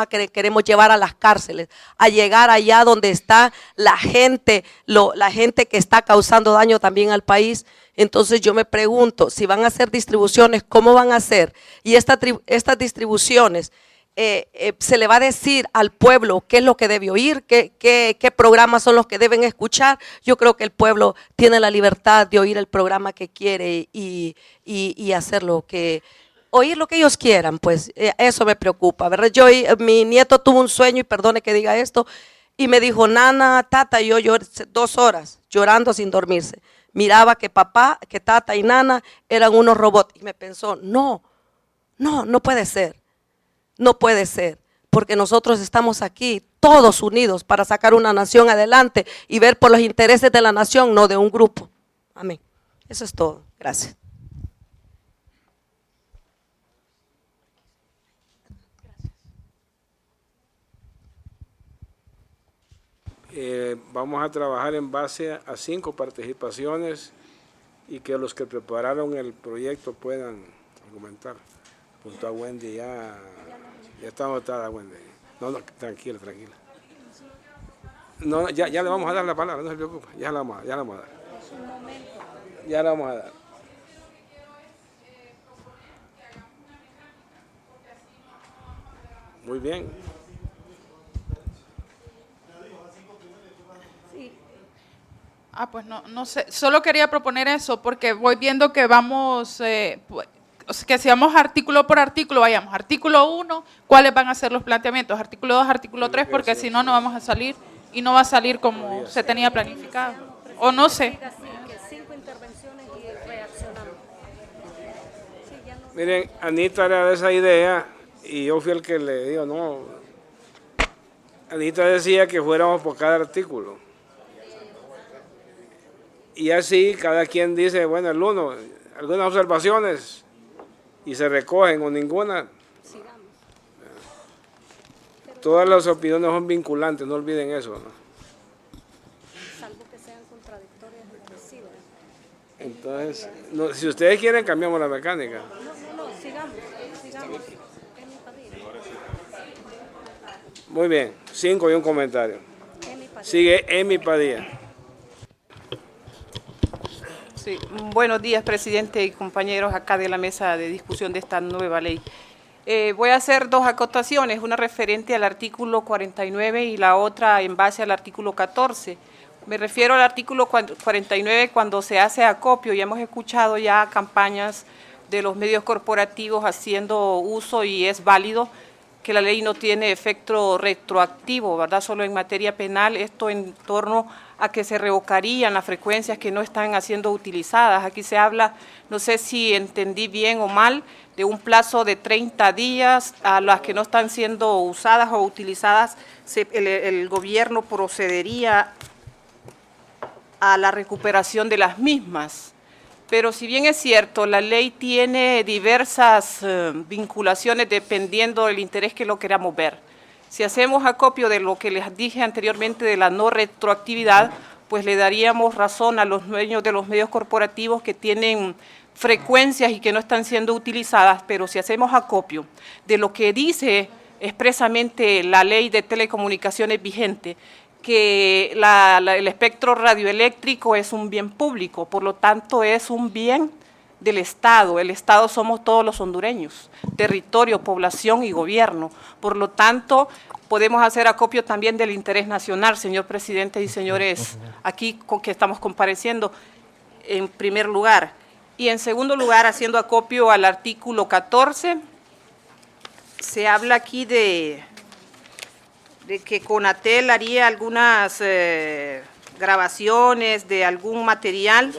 que queremos llevar a las cárceles, a llegar allá donde está la gente que está causando daño también al país. Entonces yo me pregunto, si van a hacer distribuciones, ¿cómo van a hacer? Y estas distribuciones, se le va a decir al pueblo qué es lo que debe oír, qué programas son los que deben escuchar. Yo creo que el pueblo tiene la libertad de oír el programa que quiere y hacer oír lo que ellos quieran, pues eso me preocupa, ¿verdad? Mi nieto tuvo un sueño, y perdone que diga esto, y me dijo, nana, tata, y yo lloré 2 horas llorando sin dormirse. Miraba que papá, que tata y nana eran unos robots, y me pensó, no puede ser, no puede ser, porque nosotros estamos aquí todos unidos para sacar una nación adelante y ver por los intereses de la nación, no de un grupo. Amén. Eso es todo. Gracias. Vamos a trabajar en base a 5 participaciones y que los que prepararon el proyecto puedan argumentar. Junto a Wendy ya está anotada, Wendy. No, tranquila. No, ya le vamos a dar la palabra, no se preocupe, ya la vamos a dar. Ya la vamos a dar. Muy bien. Pues no sé, solo quería proponer eso porque voy viendo que vamos, que si vamos artículo por artículo, vayamos, artículo 1, ¿cuáles van a ser los planteamientos? Artículo 2, artículo 3, porque si no, no vamos a salir y no va a salir como se tenía planificado. O no sé. Miren, Anita era de esa idea y yo fui el que le digo, no. Anita decía que fuéramos por cada artículo. Y así cada quien dice, bueno, el uno, algunas observaciones y se recogen o ninguna. Todas las opiniones son vinculantes, no olviden eso, ¿no? Salvo que sean contradictorias entre sí, ¿verdad? Entonces, si ustedes quieren, cambiamos la mecánica. No, sigamos. Muy bien, 5 y un comentario. Sigue Emi Padilla. Sí, buenos días, presidente y compañeros acá de la mesa de discusión de esta nueva ley. Voy a hacer 2 acotaciones, una referente al artículo 49 y la otra en base al artículo 14. Me refiero al artículo 49 cuando se hace acopio, y hemos escuchado ya campañas de los medios corporativos haciendo uso, y es válido que la ley no tiene efecto retroactivo, ¿verdad? Solo en materia penal, esto en torno a que se revocarían las frecuencias que no están siendo utilizadas. Aquí se habla, no sé si entendí bien o mal, de un plazo de 30 días a las que no están siendo usadas o utilizadas, el gobierno procedería a la recuperación de las mismas. Pero si bien es cierto, la ley tiene diversas vinculaciones dependiendo del interés que lo queramos ver. Si hacemos acopio de lo que les dije anteriormente de la no retroactividad, pues le daríamos razón a los dueños de los medios corporativos que tienen frecuencias y que no están siendo utilizadas, pero si hacemos acopio de lo que dice expresamente la ley de telecomunicaciones vigente, que el espectro radioeléctrico es un bien público, por lo tanto es un bien del Estado. El Estado somos todos los hondureños, territorio, población y gobierno. Por lo tanto, podemos hacer acopio también del interés nacional, señor presidente y señores aquí que estamos compareciendo, en primer lugar. Y en segundo lugar, haciendo acopio al artículo 14, se habla aquí de que Conatel haría algunas grabaciones de algún material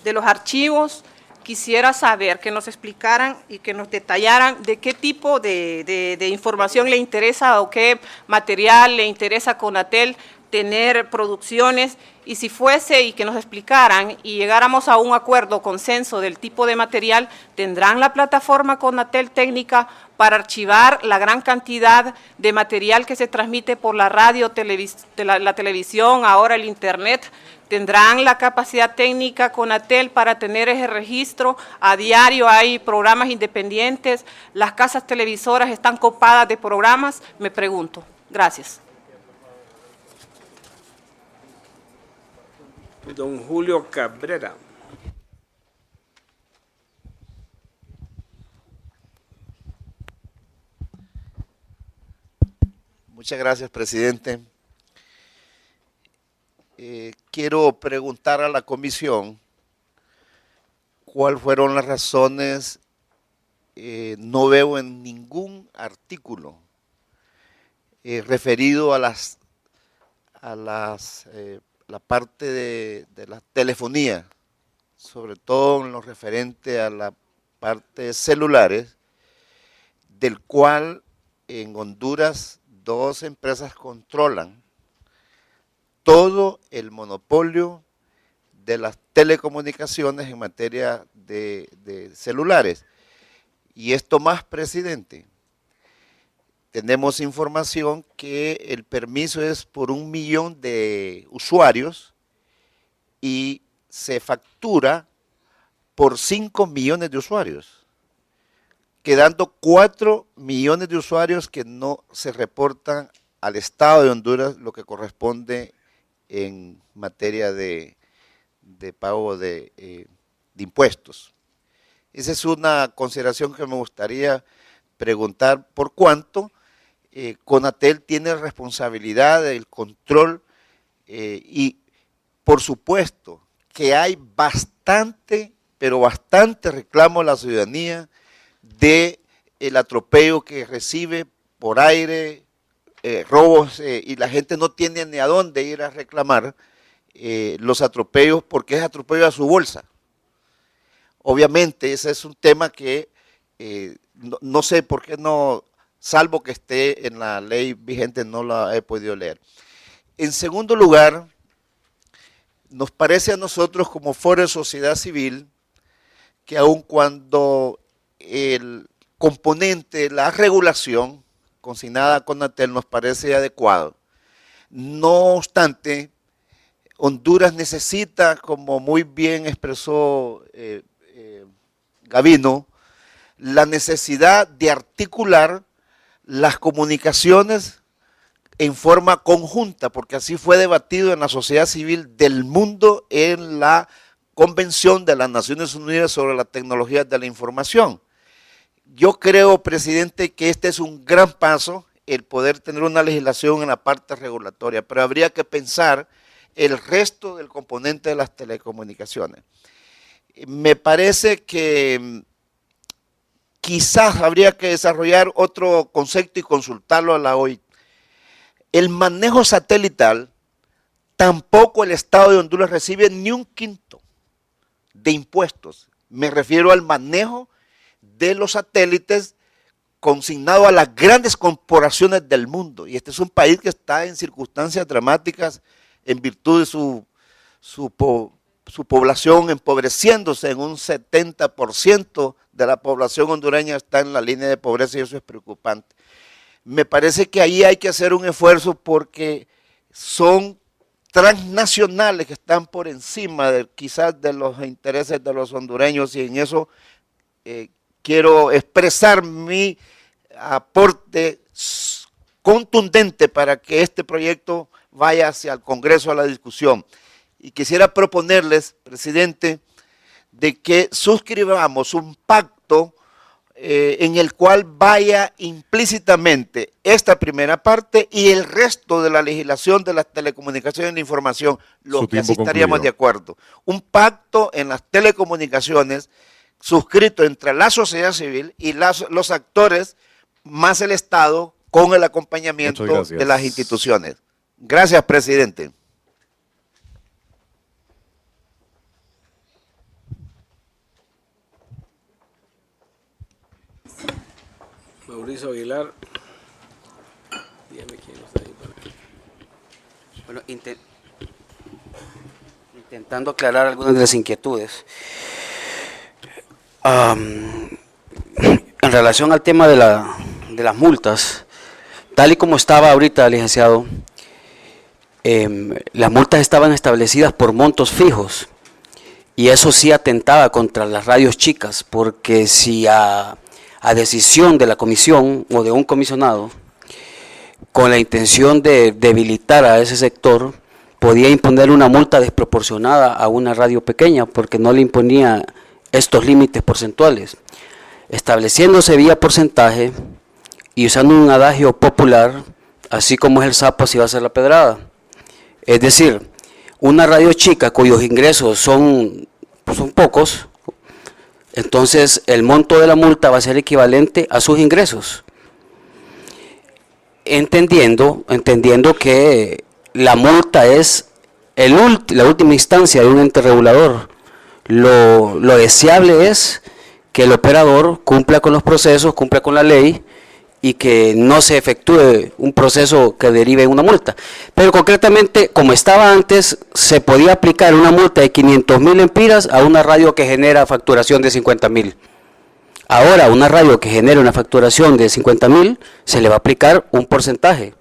de los archivos. Quisiera saber que nos explicaran y que nos detallaran de qué tipo de información le interesa o qué material le interesa a Conatel tener producciones, y si fuese y que nos explicaran y llegáramos a un acuerdo, consenso del tipo de material, ¿tendrán la plataforma Conatel técnica para archivar la gran cantidad de material que se transmite por la radio, la televisión, ahora el internet? ¿Tendrán la capacidad técnica Conatel para tener ese registro? A diario hay programas independientes, las casas televisoras están copadas de programas, me pregunto. Gracias. Don Julio Cabrera. Muchas gracias, presidente. Quiero preguntar a la comisión cuáles fueron las razones. No veo en ningún artículo referido a la parte de la telefonía, sobre todo en lo referente a la parte de celulares, del cual en Honduras 2 empresas controlan todo el monopolio de las telecomunicaciones en materia de celulares. Y esto más, presidente, tenemos información que el permiso es por 1 millón de usuarios y se factura por 5 millones de usuarios, quedando 4 millones de usuarios que no se reportan al Estado de Honduras, lo que corresponde en materia de pago de impuestos. Esa es una consideración que me gustaría preguntar, por cuánto Conatel tiene responsabilidad del control y por supuesto que hay bastante, pero bastante reclamo a la ciudadanía de el atropello que recibe por aire, robos, y la gente no tiene ni a dónde ir a reclamar los atropellos porque es atropello a su bolsa. Obviamente ese es un tema que no sé por qué no, salvo que esté en la ley vigente, no la he podido leer. En segundo lugar, nos parece a nosotros como Foro de Sociedad Civil que aun cuando el componente, la regulación consignada a Conatel nos parece adecuado, no obstante, Honduras necesita, como muy bien expresó Gavino, la necesidad de articular las comunicaciones en forma conjunta, porque así fue debatido en la sociedad civil del mundo en la Convención de las Naciones Unidas sobre la Tecnología de la Información. Yo creo, presidente, que este es un gran paso, el poder tener una legislación en la parte regulatoria, pero habría que pensar el resto del componente de las telecomunicaciones. Me parece que quizás habría que desarrollar otro concepto y consultarlo a la OIT. El manejo satelital, tampoco el Estado de Honduras recibe ni un quinto de impuestos. Me refiero al manejo de los satélites consignado a las grandes corporaciones del mundo. Y este es un país que está en circunstancias dramáticas en virtud de su población empobreciéndose en un 70% de la población hondureña está en la línea de pobreza y eso es preocupante. Me parece que ahí hay que hacer un esfuerzo porque son transnacionales que están por encima quizás de los intereses de los hondureños y en eso quiero expresar mi aporte contundente para que este proyecto vaya hacia el Congreso a la discusión. Y quisiera proponerles, presidente, de que suscribamos un pacto en el cual vaya implícitamente esta primera parte y el resto de la legislación de las telecomunicaciones y la información, lo que así estaríamos de acuerdo. Un pacto en las telecomunicaciones suscrito entre la sociedad civil y los actores más el Estado con el acompañamiento de las instituciones. Gracias, presidente. Mauricio Aguilar. Dígame quién está ahí. Bueno, intentando aclarar algunas de las inquietudes. En relación al tema de las multas, tal y como estaba ahorita, licenciado, las multas estaban establecidas por montos fijos y eso sí atentaba contra las radios chicas, porque si a decisión de la comisión o de un comisionado, con la intención de debilitar a ese sector, podía imponer una multa desproporcionada a una radio pequeña porque no le imponía estos límites porcentuales. Estableciéndose vía porcentaje y usando un adagio popular, así como es el sapo, así va a ser la pedrada. Es decir, una radio chica cuyos ingresos son pocos, entonces el monto de la multa va a ser equivalente a sus ingresos. Entendiendo que la multa es la última instancia de un ente regulador. Lo deseable es que el operador cumpla con los procesos, cumpla con la ley y que no se efectúe un proceso que derive en una multa. Pero concretamente, como estaba antes, se podía aplicar una multa de 500.000 lempiras a una radio que genera facturación de 50.000. Ahora, una radio que genera una facturación de 50.000, se le va a aplicar un porcentaje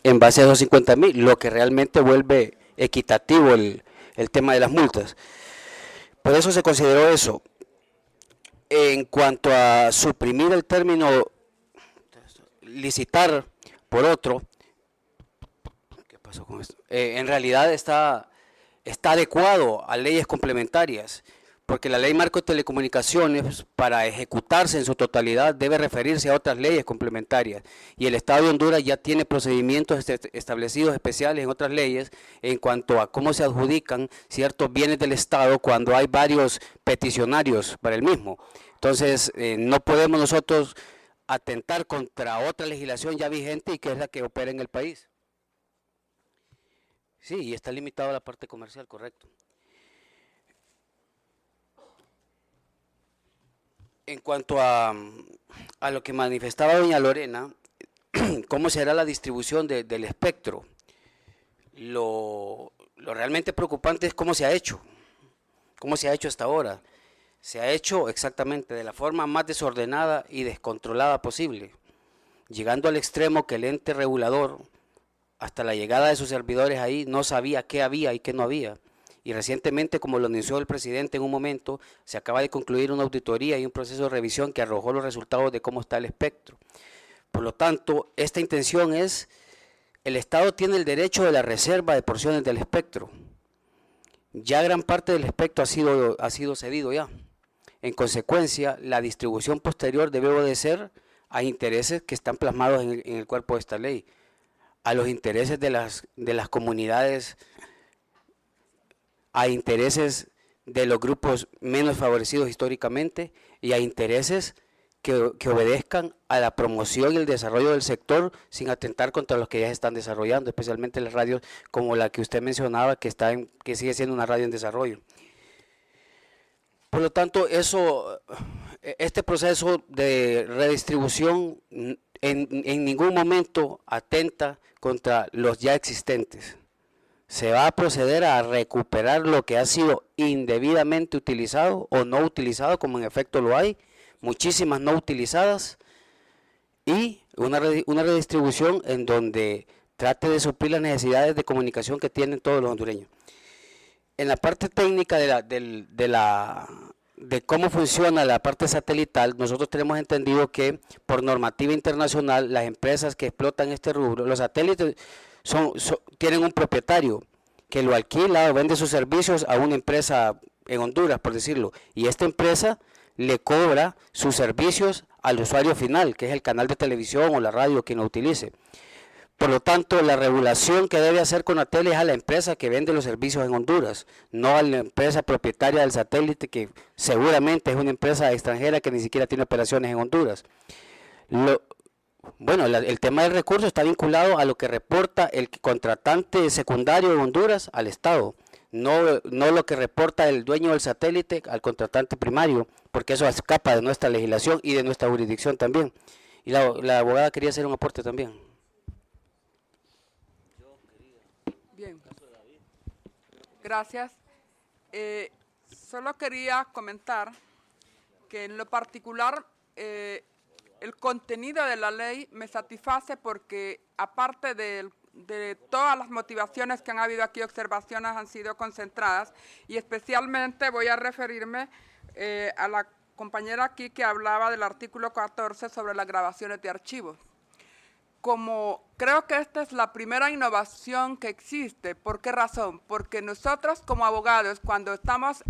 en base a esos 50.000, lo que realmente vuelve equitativo el tema de las multas. Por eso se consideró eso. En cuanto a suprimir el término licitar por otro, ¿qué pasó con esto? En realidad está adecuado a leyes complementarias, porque la ley marco de telecomunicaciones, para ejecutarse en su totalidad, debe referirse a otras leyes complementarias, y el Estado de Honduras ya tiene procedimientos establecidos especiales en otras leyes en cuanto a cómo se adjudican ciertos bienes del Estado cuando hay varios peticionarios para el mismo. Entonces, no podemos nosotros atentar contra otra legislación ya vigente y que es la que opera en el país. Sí, y está limitado a la parte comercial, correcto. En cuanto a lo que manifestaba doña Lorena, cómo será la distribución del espectro, lo realmente preocupante es cómo se ha hecho hasta ahora. Se ha hecho exactamente de la forma más desordenada y descontrolada posible, llegando al extremo que el ente regulador, hasta la llegada de sus servidores ahí, no sabía qué había y qué no había. Y recientemente, como lo anunció el presidente en un momento, se acaba de concluir una auditoría y un proceso de revisión que arrojó los resultados de cómo está el espectro. Por lo tanto, esta intención es, el Estado tiene el derecho de la reserva de porciones del espectro. Ya gran parte del espectro ha sido cedido ya. En consecuencia, la distribución posterior debe obedecer a intereses que están plasmados en el cuerpo de esta ley, a los intereses de las comunidades, a intereses de los grupos menos favorecidos históricamente y a intereses que obedezcan a la promoción y el desarrollo del sector sin atentar contra los que ya se están desarrollando, especialmente las radios como la que usted mencionaba, que sigue siendo una radio en desarrollo. Por lo tanto, este proceso de redistribución en ningún momento atenta contra los ya existentes. Se va a proceder a recuperar lo que ha sido indebidamente utilizado o no utilizado, como en efecto lo hay, muchísimas no utilizadas, y una redistribución en donde trate de suplir las necesidades de comunicación que tienen todos los hondureños. En la parte técnica de cómo funciona la parte satelital, nosotros tenemos entendido que por normativa internacional las empresas que explotan este rubro, los satélites tienen un propietario que lo alquila o vende sus servicios a una empresa en Honduras, por decirlo, y esta empresa le cobra sus servicios al usuario final, que es el canal de televisión o la radio quien lo utilice. Por lo tanto, la regulación que debe hacer Conatel es a la empresa que vende los servicios en Honduras, no a la empresa propietaria del satélite, que seguramente es una empresa extranjera que ni siquiera tiene operaciones en Honduras. El tema del recurso está vinculado a lo que reporta el contratante secundario en Honduras al Estado, no lo que reporta el dueño del satélite al contratante primario, porque eso escapa de nuestra legislación y de nuestra jurisdicción también. Y la abogada quería hacer un aporte también. Bien. Gracias. Solo quería comentar que en lo particular el contenido de la ley me satisface porque aparte de todas las motivaciones que han habido aquí, observaciones han sido concentradas y especialmente voy a referirme a la compañera aquí que hablaba del artículo 14 sobre las grabaciones de archivos. Como creo que esta es la primera innovación que existe, ¿por qué razón? Porque nosotros como abogados, cuando estamos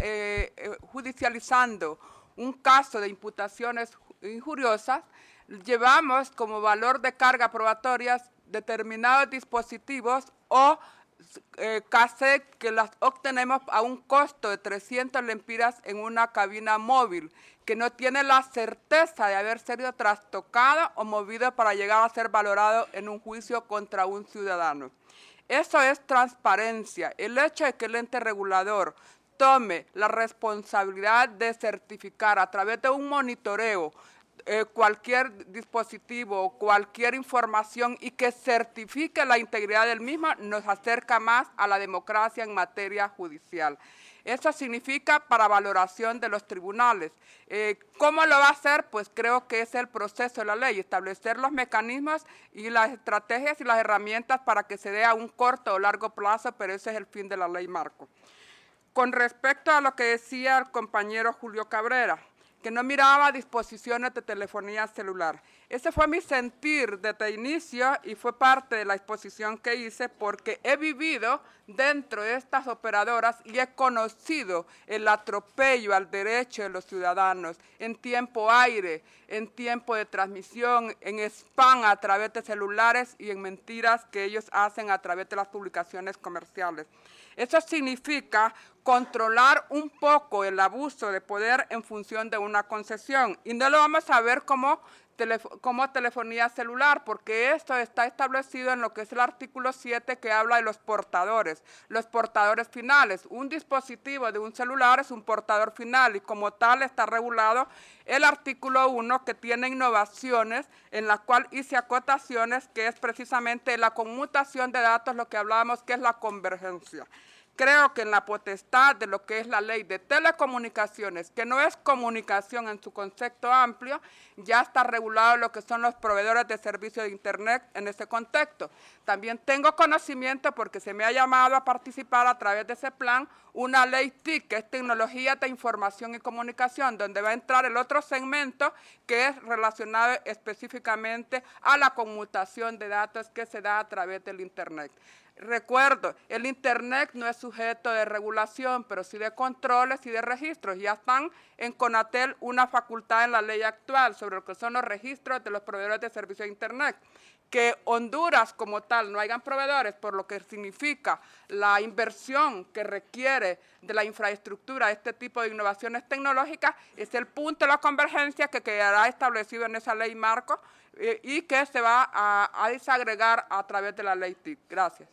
judicializando un caso de imputaciones injuriosas, llevamos como valor de carga probatoria determinados dispositivos o cassette que las obtenemos a un costo de 300 lempiras en una cabina móvil, que no tiene la certeza de haber sido trastocado o movido para llegar a ser valorado en un juicio contra un ciudadano. Eso es transparencia. El hecho de que el ente regulador tome la responsabilidad de certificar a través de un monitoreo cualquier dispositivo o cualquier información y que certifique la integridad del mismo nos acerca más a la democracia en materia judicial. Eso significa para valoración de los tribunales. ¿Cómo lo va a hacer? Pues creo que es el proceso de la ley, establecer los mecanismos y las estrategias y las herramientas para que se dé a un corto o largo plazo, pero ese es el fin de la ley marco. Con respecto a lo que decía el compañero Julio Cabrera, que no miraba disposiciones de telefonía celular. Ese fue mi sentir desde el inicio y fue parte de la exposición que hice porque he vivido dentro de estas operadoras y he conocido el atropello al derecho de los ciudadanos en tiempo aire, en tiempo de transmisión, en spam a través de celulares y en mentiras que ellos hacen a través de las publicaciones comerciales. Eso significa controlar un poco el abuso de poder en función de una concesión. Y no lo vamos a ver como telefonía celular, porque esto está establecido en lo que es el artículo 7 que habla de los portadores finales. Un dispositivo de un celular es un portador final y como tal está regulado el artículo 1 que tiene innovaciones en la cual hice acotaciones que es precisamente la conmutación de datos, lo que hablábamos que es la convergencia. Creo que en la potestad de lo que es la ley de telecomunicaciones, que no es comunicación en su concepto amplio, ya está regulado lo que son los proveedores de servicios de Internet en ese contexto. También tengo conocimiento, porque se me ha llamado a participar a través de ese plan, una ley TIC, que es Tecnología de Información y Comunicación, donde va a entrar el otro segmento que es relacionado específicamente a la conmutación de datos que se da a través del Internet. Recuerdo, el Internet no es sujeto de regulación, pero sí de controles y de registros. Ya están en CONATEL una facultad en la ley actual sobre lo que son los registros de los proveedores de servicios de Internet. Que Honduras como tal no hayan proveedores, por lo que significa la inversión que requiere de la infraestructura de este tipo de innovaciones tecnológicas, es el punto de la convergencia que quedará establecido en esa ley marco y que se va a desagregar a través de la ley TIC. Gracias.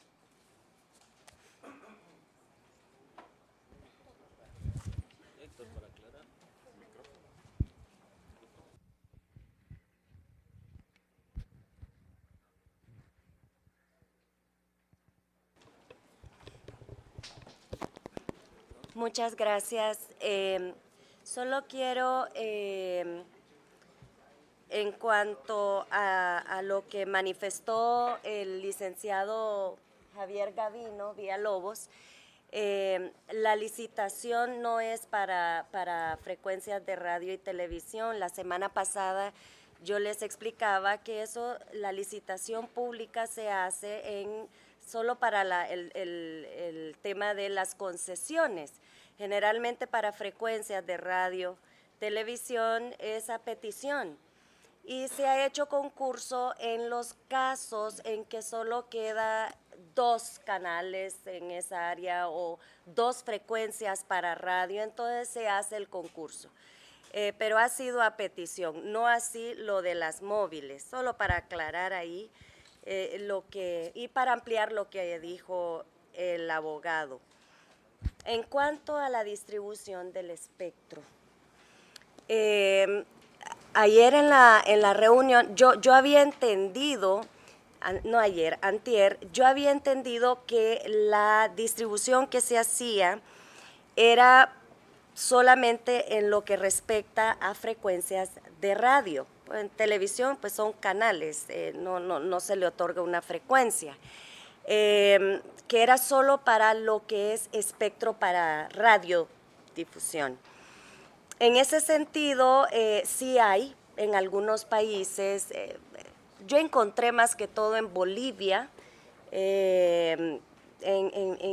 Muchas gracias. Solo quiero, en cuanto a lo que manifestó el licenciado Javier Gavino Villalobos, la licitación no es para frecuencias de radio y televisión. La semana pasada yo les explicaba que la licitación pública se hace solo para el tema de las concesiones. Generalmente para frecuencias de radio, televisión es a petición. Y se ha hecho concurso en los casos en que solo queda 2 canales en esa área o 2 frecuencias para radio, entonces se hace el concurso. Pero ha sido a petición, no así lo de las móviles, solo para aclarar ahí y para ampliar lo que dijo el abogado. En cuanto a la distribución del espectro, ayer en la reunión yo había entendido no ayer, antier, yo había entendido que la distribución que se hacía era solamente en lo que respecta a frecuencias de radio. En televisión pues son canales, no se le otorga una frecuencia, que era solo para lo que es espectro para radiodifusión. En ese sentido, sí hay en algunos países, yo encontré más que todo en Bolivia, en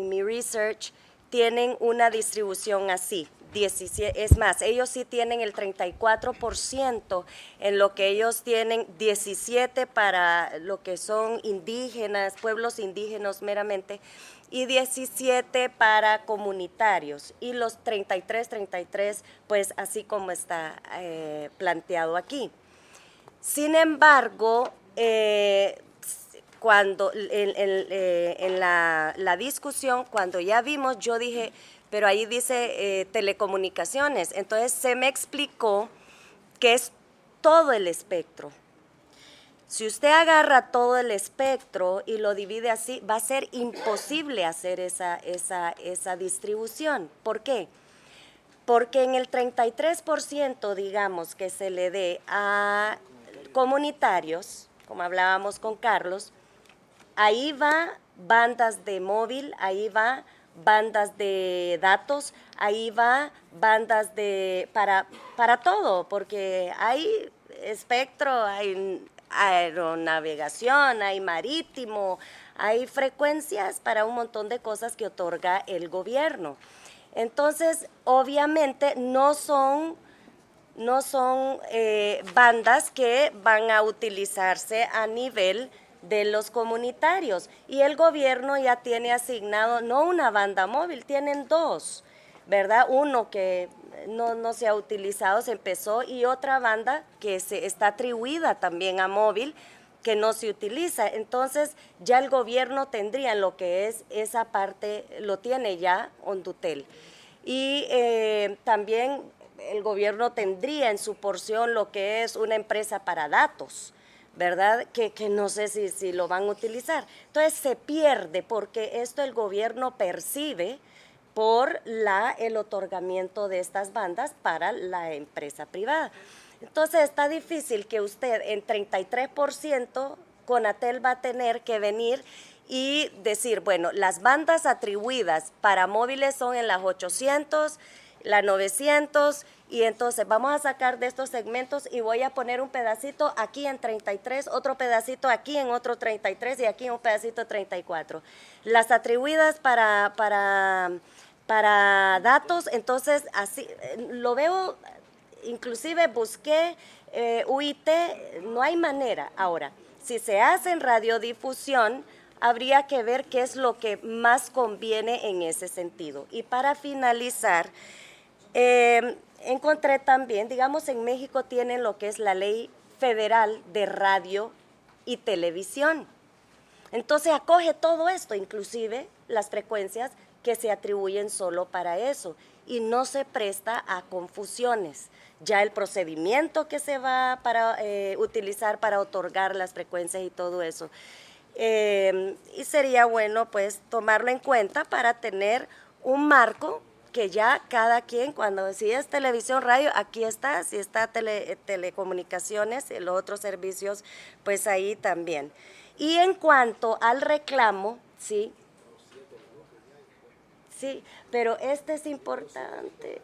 mi research, tienen una distribución así. 17, es más, ellos sí tienen el 34% en lo que ellos tienen, 17 para lo que son indígenas, pueblos indígenas meramente, y 17 para comunitarios, y los 33, pues así como está planteado aquí. Sin embargo, cuando en la discusión, cuando ya vimos, yo dije, pero ahí dice telecomunicaciones, entonces se me explicó que es todo el espectro. Si usted agarra todo el espectro y lo divide así, va a ser imposible hacer esa distribución. ¿Por qué? Porque en el 33%, digamos, que se le dé a comunitarios, como hablábamos con Carlos, ahí va bandas de móvil, ahí va bandas de datos, ahí va bandas para todo, porque hay espectro, hay aeronavegación, hay marítimo, hay frecuencias para un montón de cosas que otorga el gobierno. Entonces, obviamente no son bandas que van a utilizarse a nivel de los comunitarios, y el gobierno ya tiene asignado no una banda móvil, tienen dos, ¿verdad? Uno que no se ha utilizado, se empezó, y otra banda que está atribuida también a móvil, que no se utiliza. Entonces ya el gobierno tendría lo que es esa parte, lo tiene ya Hondutel, y también el gobierno tendría en su porción lo que es una empresa para datos, ¿verdad? Que no sé si lo van a utilizar. Entonces se pierde, porque esto el gobierno percibe por el otorgamiento de estas bandas para la empresa privada. Entonces está difícil que usted en 33%, Conatel va a tener que venir y decir, bueno, las bandas atribuidas para móviles son en las 800, la 900, y entonces vamos a sacar de estos segmentos y voy a poner un pedacito aquí en 33, otro pedacito aquí en otro 33 y aquí un pedacito 34. Las atribuidas para datos, entonces así lo veo, inclusive busqué UIT, no hay manera. Ahora, si se hace en radiodifusión, habría que ver qué es lo que más conviene en ese sentido. Y para finalizar, encontré también, digamos, en México tienen lo que es la Ley Federal de Radio y Televisión. Entonces acoge todo esto, inclusive las frecuencias que se atribuyen solo para eso, y no se presta a confusiones. Ya el procedimiento que se va para utilizar para otorgar las frecuencias y todo eso. Y sería bueno pues tomarlo en cuenta para tener un marco que ya cada quien, cuando si es televisión, radio, aquí está, si está telecomunicaciones, los otros servicios, pues ahí también. Y en cuanto al reclamo, sí, pero este es importante.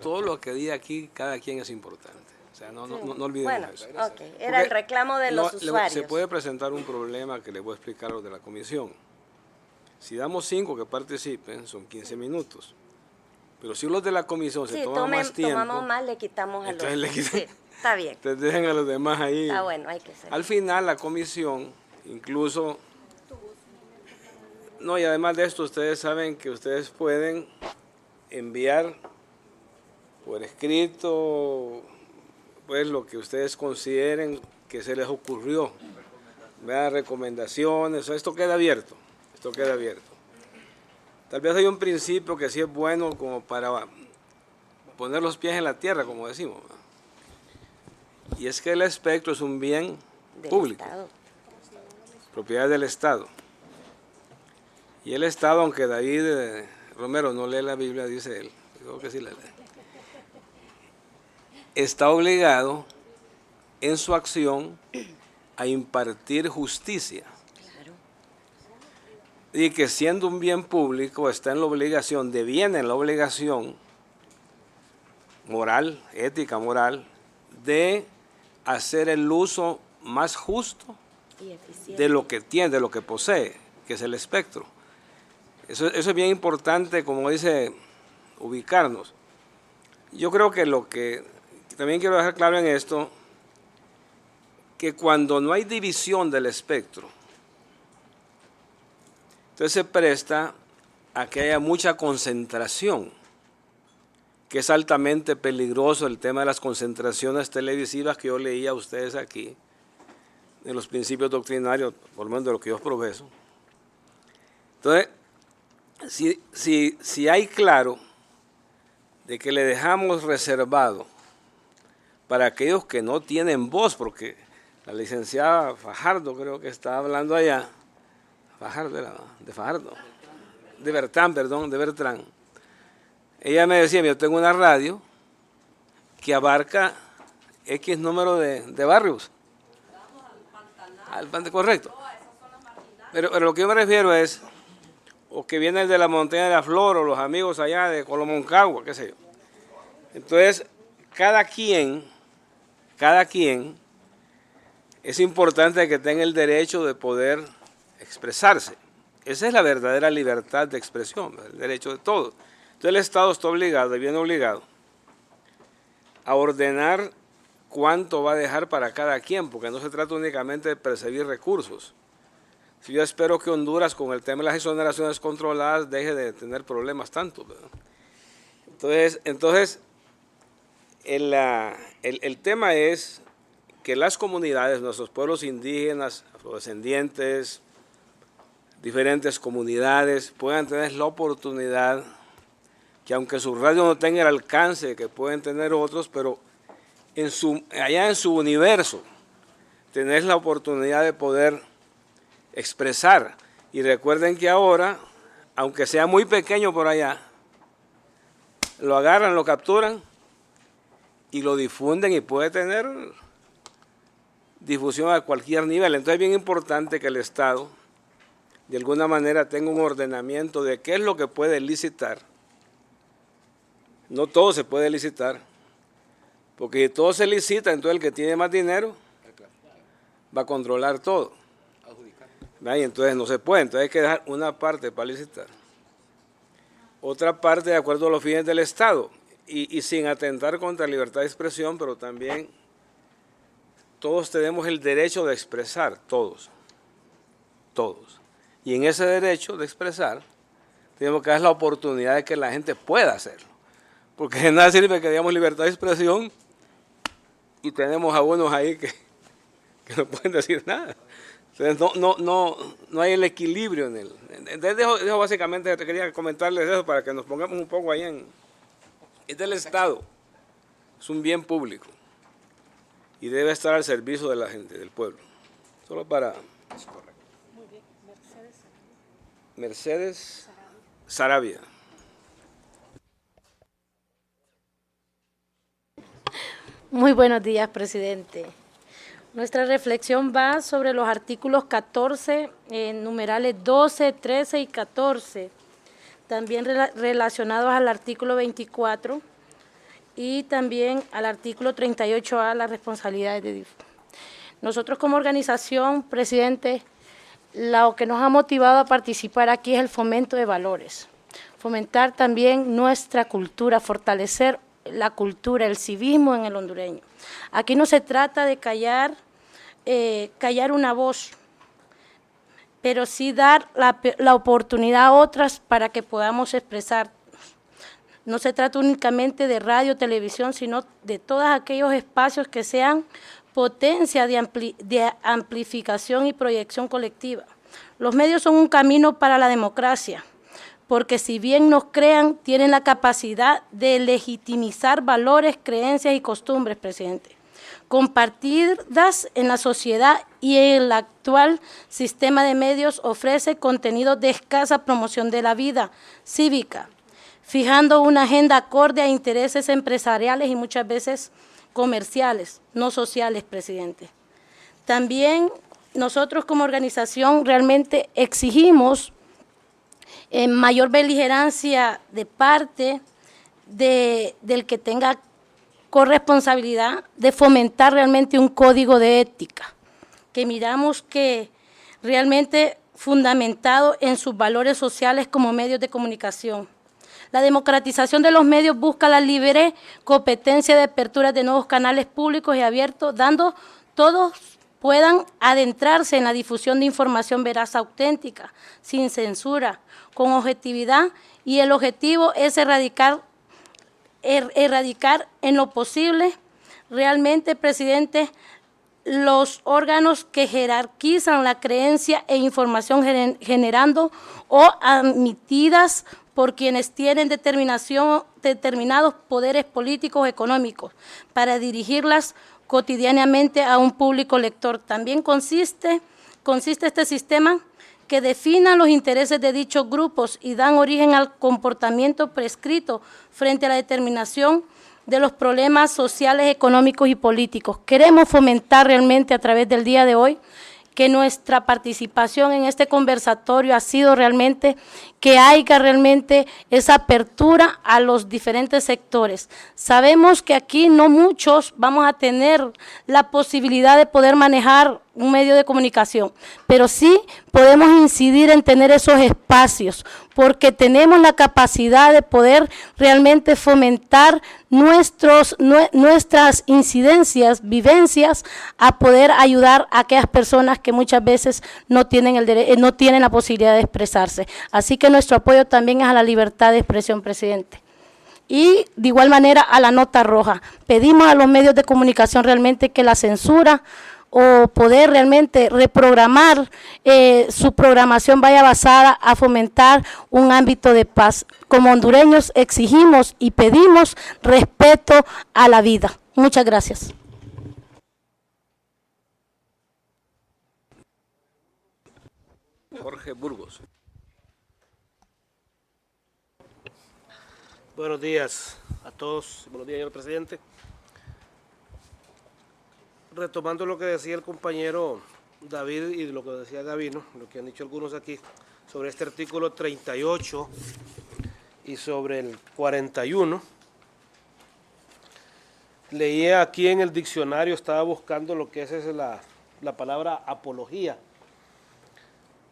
Todo lo que diga aquí, cada quien es importante. O sea, no olvidemos bueno, eso. Okay. Era el reclamo de los usuarios. Se puede presentar un problema que le voy a explicar a los de la comisión. Si damos 5 que participen, son 15 minutos. Pero si los de la comisión se toman más tiempo... tomamos más, le quitamos a los... Sí, está bien. Entonces dejen a los demás ahí. Está bueno, hay que ser. Al final la comisión, incluso... No, y además de esto, ustedes saben que ustedes pueden enviar por escrito, pues lo que ustedes consideren que se les ocurrió. Vean recomendaciones, esto queda abierto. Esto queda abierto. Tal vez hay un principio que sí es bueno como para poner los pies en la tierra, como decimos. Y es que el espectro es un bien público. propiedad del Estado. Y el Estado, aunque David Romero no lee la Biblia, dice él, creo que sí la lee, está obligado en su acción a impartir justicia. Y que siendo un bien público está en la obligación, deviene en la obligación moral, ética moral, de hacer el uso más justo de lo que tiene, de lo que posee, que es el espectro. Eso es bien importante, como dice, ubicarnos. Yo creo que lo que también quiero dejar claro en esto, que cuando no hay división del espectro, entonces se presta a que haya mucha concentración, que es altamente peligroso el tema de las concentraciones televisivas que yo leía a ustedes aquí, de los principios doctrinarios, por lo menos de lo que yo profeso. Entonces, si hay claro de que le dejamos reservado para aquellos que no tienen voz, porque la licenciada Fajardo creo que está hablando allá, de Bertrán. Ella me decía, yo tengo una radio que abarca X número de barrios. Correcto. Pero lo que yo me refiero es, o que vienen de la montaña de la Flor, o los amigos allá de Colomoncagua, qué sé yo. Entonces, cada quien, es importante que tenga el derecho de poder expresarse. Esa es la verdadera libertad de expresión, el derecho de todos. Entonces el Estado está obligado, y bien obligado, a ordenar cuánto va a dejar para cada quien, porque no se trata únicamente de percibir recursos. Si yo espero que Honduras, con el tema de las exoneraciones controladas, deje de tener problemas tantos, ¿verdad? Entonces el tema es que las comunidades, nuestros pueblos indígenas, afrodescendientes, diferentes comunidades, puedan tener la oportunidad, que aunque su radio no tenga el alcance que pueden tener otros, pero allá en su universo, tener la oportunidad de poder expresar. Y recuerden que ahora, aunque sea muy pequeño por allá, lo agarran, lo capturan y lo difunden, y puede tener difusión a cualquier nivel. Entonces es bien importante que el Estado de alguna manera tenga un ordenamiento de qué es lo que puede licitar. No todo se puede licitar, porque si todo se licita, entonces el que tiene más dinero va a controlar todo. Y entonces no se puede, entonces hay que dejar una parte para licitar. Otra parte de acuerdo a los fines del Estado, y sin atentar contra la libertad de expresión, pero también todos tenemos el derecho de expresar, todos. Y en ese derecho de expresar, tenemos que dar la oportunidad de que la gente pueda hacerlo. Porque de nada sirve que digamos libertad de expresión y tenemos a unos ahí que no pueden decir nada. Entonces no hay el equilibrio en él. Entonces dejo básicamente, quería comentarles eso para que nos pongamos un poco ahí es del Estado, es un bien público y debe estar al servicio de la gente, del pueblo. Solo para... Muy bien. Mercedes Sarabia. Muy buenos días, presidente. Nuestra reflexión va sobre los artículos 14, numerales 12, 13 y 14, también relacionados al artículo 24 y también al artículo 38A, las responsabilidades de DIF. Nosotros como organización, presidente, lo que nos ha motivado a participar aquí es el fomento de valores, fomentar también nuestra cultura, fortalecer la cultura, el civismo en el hondureño. Aquí no se trata de callar una voz, pero sí dar la oportunidad a otras para que podamos expresar. No se trata únicamente de radio, televisión, sino de todos aquellos espacios que sean potencia de amplificación y proyección colectiva. Los medios son un camino para la democracia, porque si bien nos crean, tienen la capacidad de legitimizar valores, creencias y costumbres, presidente, compartidas en la sociedad y el actual sistema de medios ofrece contenido de escasa promoción de la vida cívica, fijando una agenda acorde a intereses empresariales y muchas veces comerciales, no sociales, presidente. También nosotros como organización realmente exigimos mayor beligerancia de parte del que tenga corresponsabilidad de fomentar realmente un código de ética, que miramos que realmente fundamentado en sus valores sociales como medios de comunicación. La democratización de los medios busca la libre competencia de apertura de nuevos canales públicos y abiertos, dando todos puedan adentrarse en la difusión de información veraz, auténtica, sin censura, con objetividad, y el objetivo es erradicar en lo posible realmente, presidente, los órganos que jerarquizan la creencia e información generando o admitidas por quienes tienen determinados poderes políticos o económicos para dirigirlas cotidianamente a un público lector. También consiste este sistema que defina los intereses de dichos grupos y dan origen al comportamiento prescrito frente a la determinación de los problemas sociales, económicos y políticos. Queremos fomentar realmente a través del día de hoy que nuestra participación en este conversatorio ha sido realmente que haya realmente esa apertura a los diferentes sectores. Sabemos que aquí no muchos vamos a tener la posibilidad de poder manejar un medio de comunicación, pero sí podemos incidir en tener esos espacios, porque tenemos la capacidad de poder realmente fomentar nuestras incidencias, vivencias, a poder ayudar a aquellas personas que muchas veces no tienen la posibilidad de expresarse. Así que nuestro apoyo también es a la libertad de expresión, presidente. Y de igual manera a la nota roja. Pedimos a los medios de comunicación realmente que la censura o poder realmente reprogramar su programación vaya basada a fomentar un ámbito de paz. Como hondureños exigimos y pedimos respeto a la vida. Muchas gracias. Jorge Burgos. Buenos días a todos. Buenos días, señor presidente. Retomando lo que decía el compañero David y lo que decía Gavino, lo que han dicho algunos aquí, sobre este artículo 38 y sobre el 41, leía aquí en el diccionario, estaba buscando lo que es la palabra apología,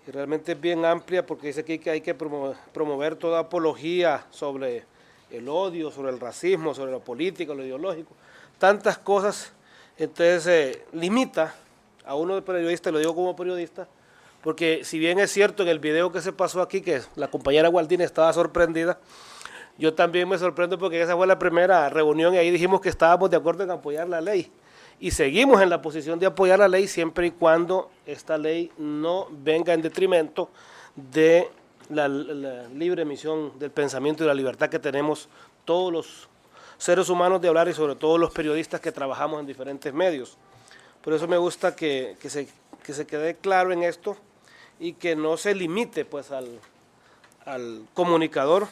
y realmente es bien amplia porque dice aquí que hay que promover toda apología sobre el odio, sobre el racismo, sobre lo político, lo ideológico, tantas cosas. Entonces limita a uno de periodista, lo digo como periodista, porque si bien es cierto en el video que se pasó aquí, que la compañera Gualdini estaba sorprendida, yo también me sorprendo porque esa fue la primera reunión y ahí dijimos que estábamos de acuerdo en apoyar la ley. Y seguimos en la posición de apoyar la ley siempre y cuando esta ley no venga en detrimento de la libre emisión del pensamiento y la libertad que tenemos todos los seres humanos de hablar y sobre todo los periodistas que trabajamos en diferentes medios. Por eso me gusta que se quede claro en esto y que no se limite pues al comunicador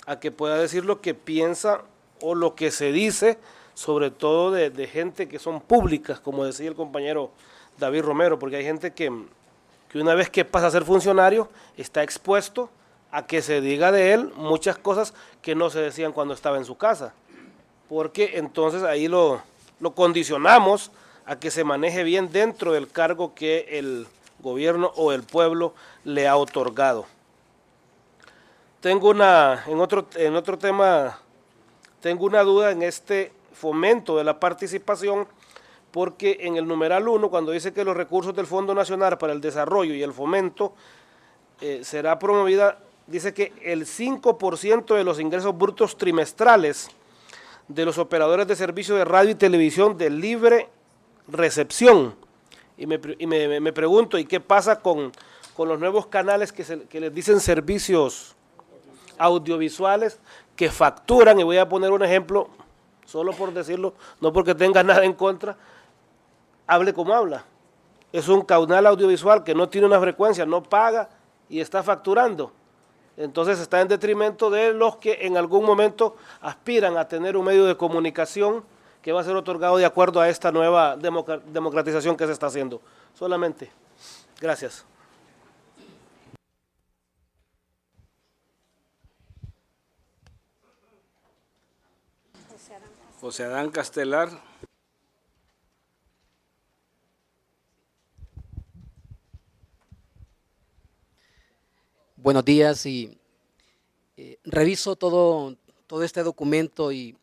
a que pueda decir lo que piensa o lo que se dice, sobre todo de gente que son públicas, como decía el compañero David Romero, porque hay gente que una vez que pasa a ser funcionario está expuesto a que se diga de él muchas cosas que no se decían cuando estaba en su casa, porque entonces ahí lo condicionamos a que se maneje bien dentro del cargo que el gobierno o el pueblo le ha otorgado. Tengo en otro tema, tengo una duda en este fomento de la participación, porque en el numeral 1, cuando dice que los recursos del Fondo Nacional para el Desarrollo y el Fomento será promovida, dice que el 5% de los ingresos brutos trimestrales de los operadores de servicio de radio y televisión de libre recepción. Y me pregunto, ¿y qué pasa con los nuevos canales que les dicen servicios audiovisuales que facturan? Y voy a poner un ejemplo, solo por decirlo, no porque tenga nada en contra. Hable como habla. es un canal audiovisual que no tiene una frecuencia, no paga y está facturando. Entonces está en detrimento de los que en algún momento aspiran a tener un medio de comunicación que va a ser otorgado de acuerdo a esta nueva democratización que se está haciendo. Solamente. Gracias. José Adán Castelar. Buenos días y reviso todo este documento y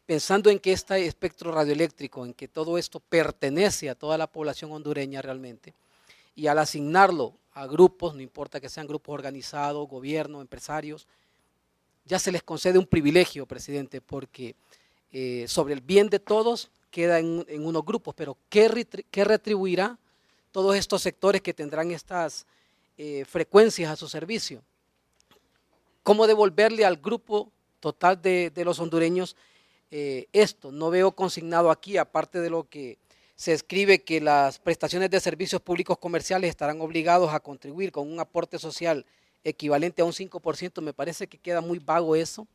pensando en que este espectro radioeléctrico, en que todo esto pertenece a toda la población hondureña realmente, y al asignarlo a grupos, no importa que sean grupos organizados, gobierno, empresarios, ya se les concede un privilegio, presidente, porque sobre el bien de todos queda en unos grupos, pero ¿qué retribuirá todos estos sectores que tendrán estas frecuencias a su servicio? ¿Cómo devolverle al grupo total de los hondureños esto? No veo consignado aquí, aparte de lo que se escribe que las prestaciones de servicios públicos comerciales estarán obligados a contribuir con un aporte social equivalente a un 5%, me parece que queda muy vago eso.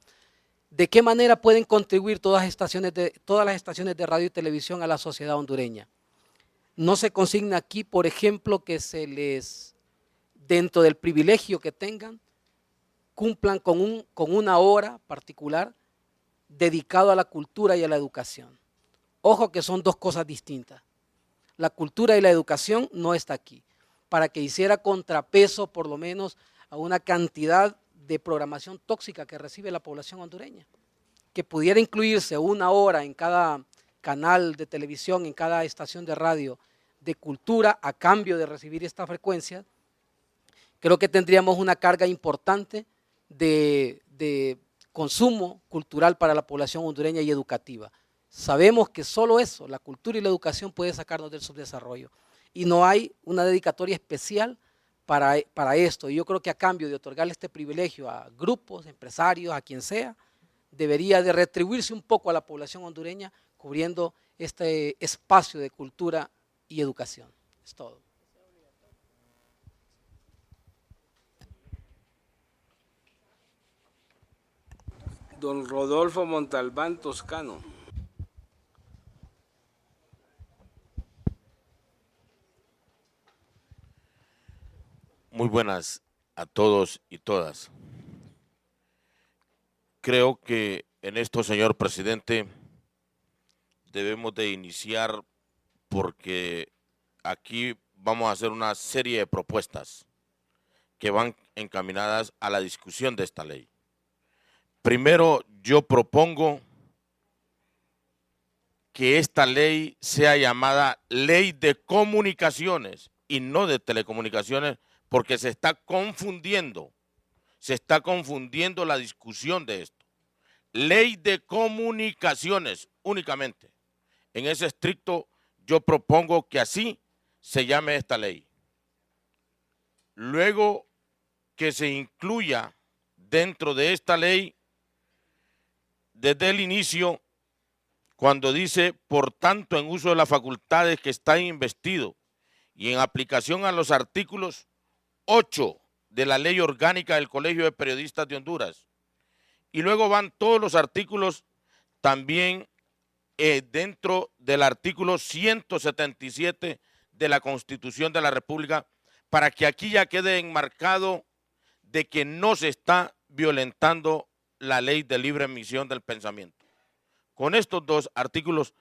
¿De qué manera pueden contribuir todas las estaciones de radio y televisión a la sociedad hondureña? No se consigna aquí, por ejemplo, que se les, dentro del privilegio que tengan, cumplan con una hora particular dedicado a la cultura y a la educación. Ojo que son dos cosas distintas. La cultura y la educación no está aquí, para que hiciera contrapeso por lo menos a una cantidad de programación tóxica que recibe la población hondureña, que pudiera incluirse una hora en cada canal de televisión, en cada estación de radio de cultura a cambio de recibir esta frecuencia. Creo que tendríamos una carga importante de consumo cultural para la población hondureña y educativa. Sabemos que solo eso, la cultura y la educación, puede sacarnos del subdesarrollo y no hay una dedicatoria especial para esto. Y yo creo que a cambio de otorgarle este privilegio a grupos, empresarios, a quien sea, debería de retribuirse un poco a la población hondureña cubriendo este espacio de cultura y educación. Es todo. Don Rodolfo Montalbán Toscano. Muy buenas a todos y todas. Creo que en esto, señor presidente, debemos de iniciar porque aquí vamos a hacer una serie de propuestas que van encaminadas a la discusión de esta ley. Primero, yo propongo que esta ley sea llamada Ley de Comunicaciones y no de Telecomunicaciones, porque se está confundiendo la discusión de esto. Ley de Comunicaciones únicamente. En ese estricto, yo propongo que así se llame esta ley. Luego que se incluya dentro de esta ley, desde el inicio, cuando dice, por tanto, en uso de las facultades que está investido y en aplicación a los artículos 8 de la Ley Orgánica del Colegio de Periodistas de Honduras. Y luego van todos los artículos también dentro del artículo 177 de la Constitución de la República, para que aquí ya quede enmarcado de que no se está violentando la ley de libre emisión del pensamiento. Con estos dos artículos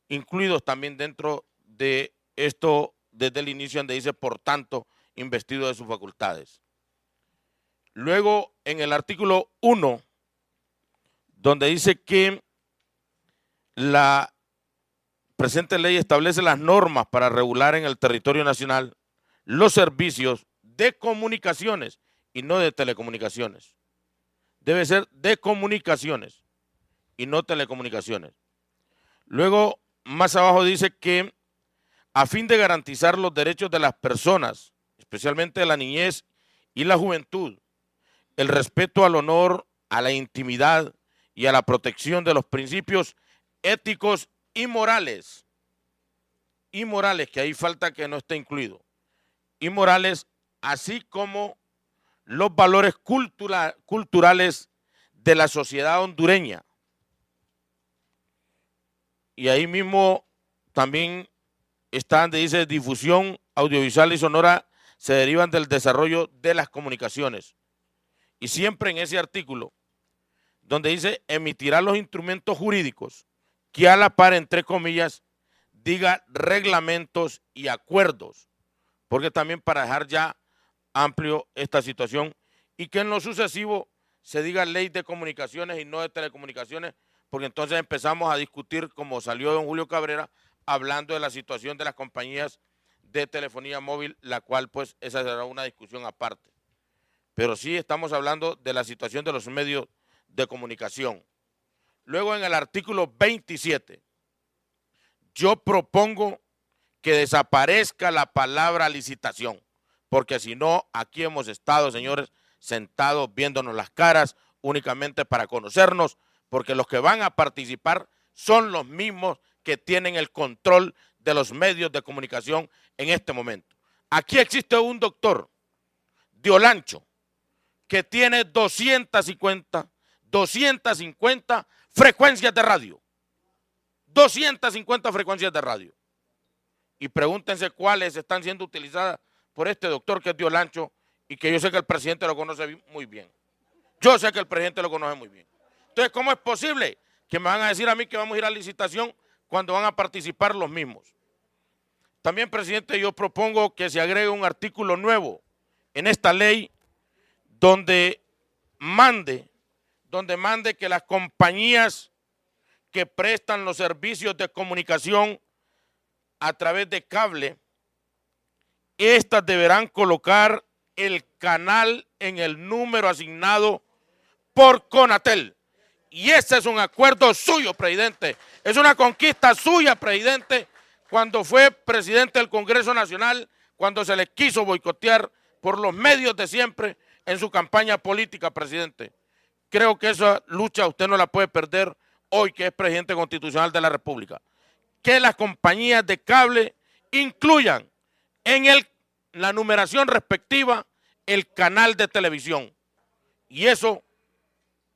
incluidos también dentro de esto, desde el inicio donde dice, por tanto, investido de sus facultades. Luego, en el artículo 1, donde dice que la presente ley establece las normas para regular en el territorio nacional los servicios de comunicaciones y no de telecomunicaciones. Debe ser de comunicaciones y no telecomunicaciones. Luego, más abajo dice que a fin de garantizar los derechos de las personas, especialmente de la niñez y la juventud, el respeto al honor, a la intimidad y a la protección de los principios éticos y morales y morales, que ahí falta que no esté incluido, y morales, así como los valores culturales de la sociedad hondureña. Y ahí mismo también está donde dice difusión audiovisual y sonora se derivan del desarrollo de las comunicaciones. Y siempre en ese artículo, donde dice emitirá los instrumentos jurídicos que a la par, entre comillas, diga reglamentos y acuerdos, porque también para dejar ya amplio esta situación y que en lo sucesivo se diga ley de comunicaciones y no de telecomunicaciones, porque entonces empezamos a discutir, como salió don Julio Cabrera, hablando de la situación de las compañías de telefonía móvil, la cual pues esa será una discusión aparte. Pero sí estamos hablando de la situación de los medios de comunicación. Luego en el artículo 27, yo propongo que desaparezca la palabra licitación, porque si no, aquí hemos estado, señores, sentados viéndonos las caras únicamente para conocernos, porque los que van a participar son los mismos que tienen el control de los medios de comunicación en este momento. Aquí existe un doctor de Olancho que tiene 250 frecuencias de radio. 250 frecuencias de radio. Y pregúntense cuáles están siendo utilizadas por este doctor que es de Olancho y que yo sé que el presidente lo conoce muy bien. Yo sé que el presidente lo conoce muy bien. Entonces, ¿cómo es posible que me van a decir a mí que vamos a ir a licitación cuando van a participar los mismos? También, presidente, yo propongo que se agregue un artículo nuevo en esta ley donde mande que las compañías que prestan los servicios de comunicación a través de cable, estas deberán colocar el canal en el número asignado por Conatel. Y ese es un acuerdo suyo, presidente. Es una conquista suya, presidente, cuando fue presidente del Congreso Nacional, cuando se le quiso boicotear por los medios de siempre en su campaña política, presidente. Creo que esa lucha usted no la puede perder hoy que es presidente constitucional de la República. Que las compañías de cable incluyan en la numeración respectiva el canal de televisión. Y eso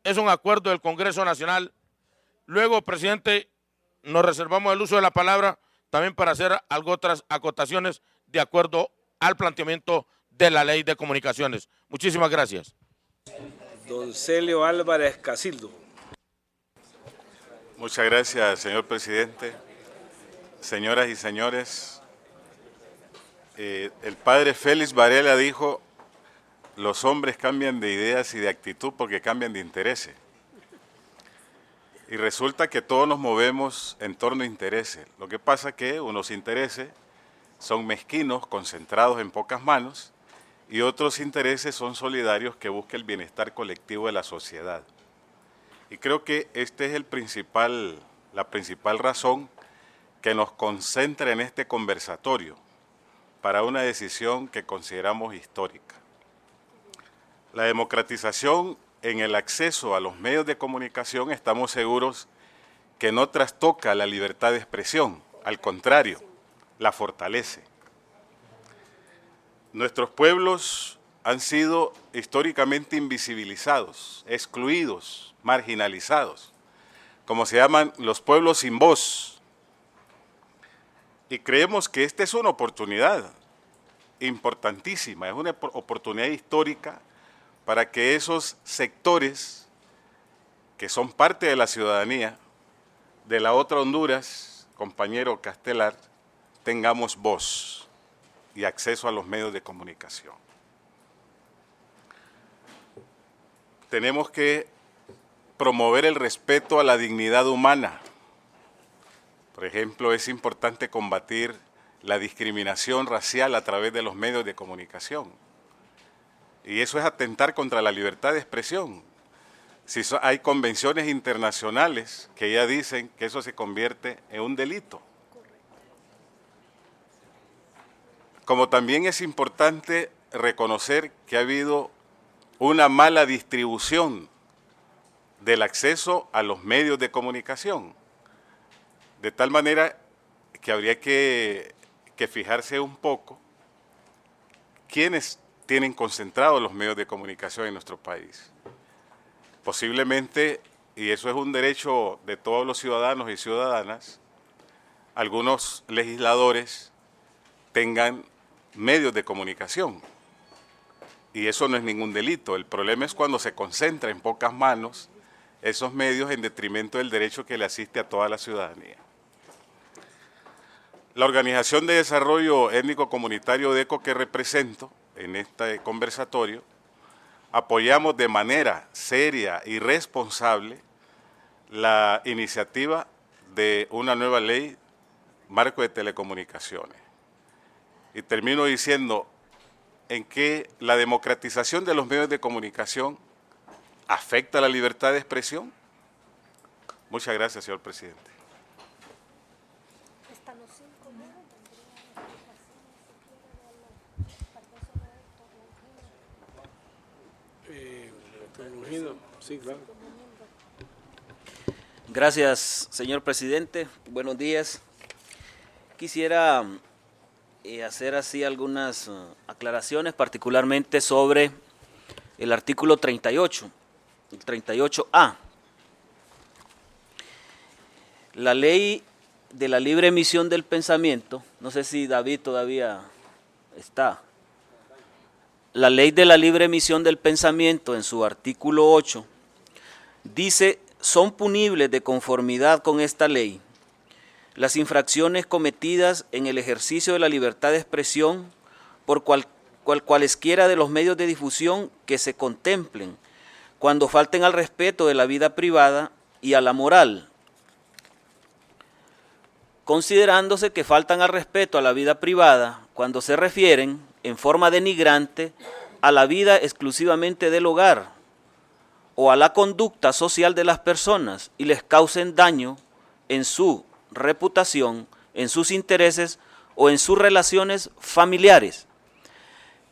es un acuerdo del Congreso Nacional. Luego, presidente, nos reservamos el uso de la palabra también para hacer otras acotaciones de acuerdo al planteamiento de la Ley de Comunicaciones. Muchísimas gracias. Don Celio Álvarez Casildo. Muchas gracias, señor presidente. Señoras y señores, el padre Félix Varela dijo: los hombres cambian de ideas y de actitud porque cambian de intereses. Y resulta que todos nos movemos en torno a intereses. Lo que pasa es que unos intereses son mezquinos, concentrados en pocas manos, y otros intereses son solidarios que buscan el bienestar colectivo de la sociedad. Y creo que esta es la principal razón que nos concentra en este conversatorio para una decisión que consideramos histórica. La democratización en el acceso a los medios de comunicación, estamos seguros que no trastoca la libertad de expresión, al contrario, la fortalece. Nuestros pueblos han sido históricamente invisibilizados, excluidos, marginalizados, como se llaman los pueblos sin voz. Y creemos que esta es una oportunidad importantísima, es una oportunidad histórica para que esos sectores que son parte de la ciudadanía de la otra Honduras, compañero Castelar, tengamos voz y acceso a los medios de comunicación. Tenemos que promover el respeto a la dignidad humana. Por ejemplo, es importante combatir la discriminación racial a través de los medios de comunicación. Y eso es atentar contra la libertad de expresión. Si hay convenciones internacionales que ya dicen que eso se convierte en un delito. Como también es importante reconocer que ha habido una mala distribución del acceso a los medios de comunicación, de tal manera que habría que fijarse un poco quiénes tienen concentrados los medios de comunicación en nuestro país. Posiblemente, y eso es un derecho de todos los ciudadanos y ciudadanas, algunos legisladores tengan medios de comunicación. Y eso no es ningún delito. El problema es cuando se concentra en pocas manos esos medios en detrimento del derecho que le asiste a toda la ciudadanía. La Organización de Desarrollo Étnico Comunitario DECO que represento en este conversatorio, apoyamos de manera seria y responsable la iniciativa de una nueva ley marco de telecomunicaciones. Y termino diciendo en que la democratización de los medios de comunicación afecta la libertad de expresión. Muchas gracias, señor presidente. Sí, claro. Gracias, señor presidente. Buenos días. Quisiera hacer así algunas aclaraciones, particularmente sobre el artículo 38, el 38A. La ley de la libre emisión del pensamiento, no sé si David todavía está. La ley de la libre emisión del pensamiento en su artículo 8 dice: son punibles de conformidad con esta ley las infracciones cometidas en el ejercicio de la libertad de expresión por cualesquiera de los medios de difusión que se contemplen, cuando falten al respeto de la vida privada y a la moral. Considerándose que faltan al respeto a la vida privada cuando se refieren en forma denigrante a la vida exclusivamente del hogar o a la conducta social de las personas y les causen daño en su reputación, en sus intereses o en sus relaciones familiares.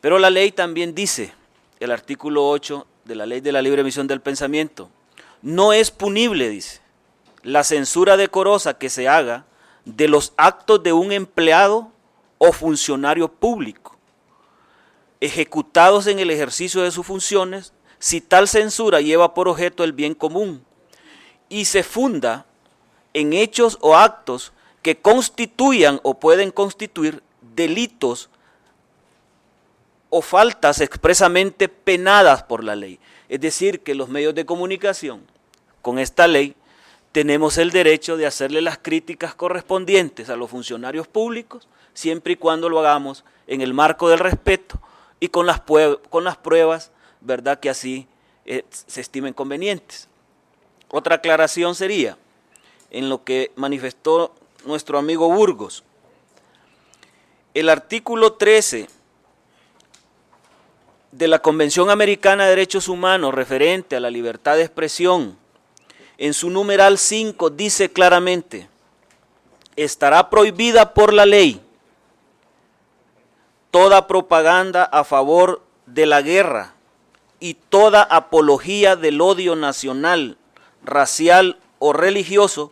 Pero la ley también dice, el artículo 8 de la ley de la libre emisión del pensamiento, no es punible, dice, la censura decorosa que se haga de los actos de un empleado o funcionario público, ejecutados en el ejercicio de sus funciones, si tal censura lleva por objeto el bien común y se funda en hechos o actos que constituyan o pueden constituir delitos o faltas expresamente penadas por la ley. Es decir, que los medios de comunicación, con esta ley, tenemos el derecho de hacerle las críticas correspondientes a los funcionarios públicos, siempre y cuando lo hagamos en el marco del respeto y con las pruebas, ¿verdad?, que así se estimen convenientes. Otra aclaración sería, en lo que manifestó nuestro amigo Burgos, el artículo 13 de la Convención Americana de Derechos Humanos referente a la libertad de expresión, en su numeral 5 dice claramente: estará prohibida por la ley toda propaganda a favor de la guerra y toda apología del odio nacional, racial o religioso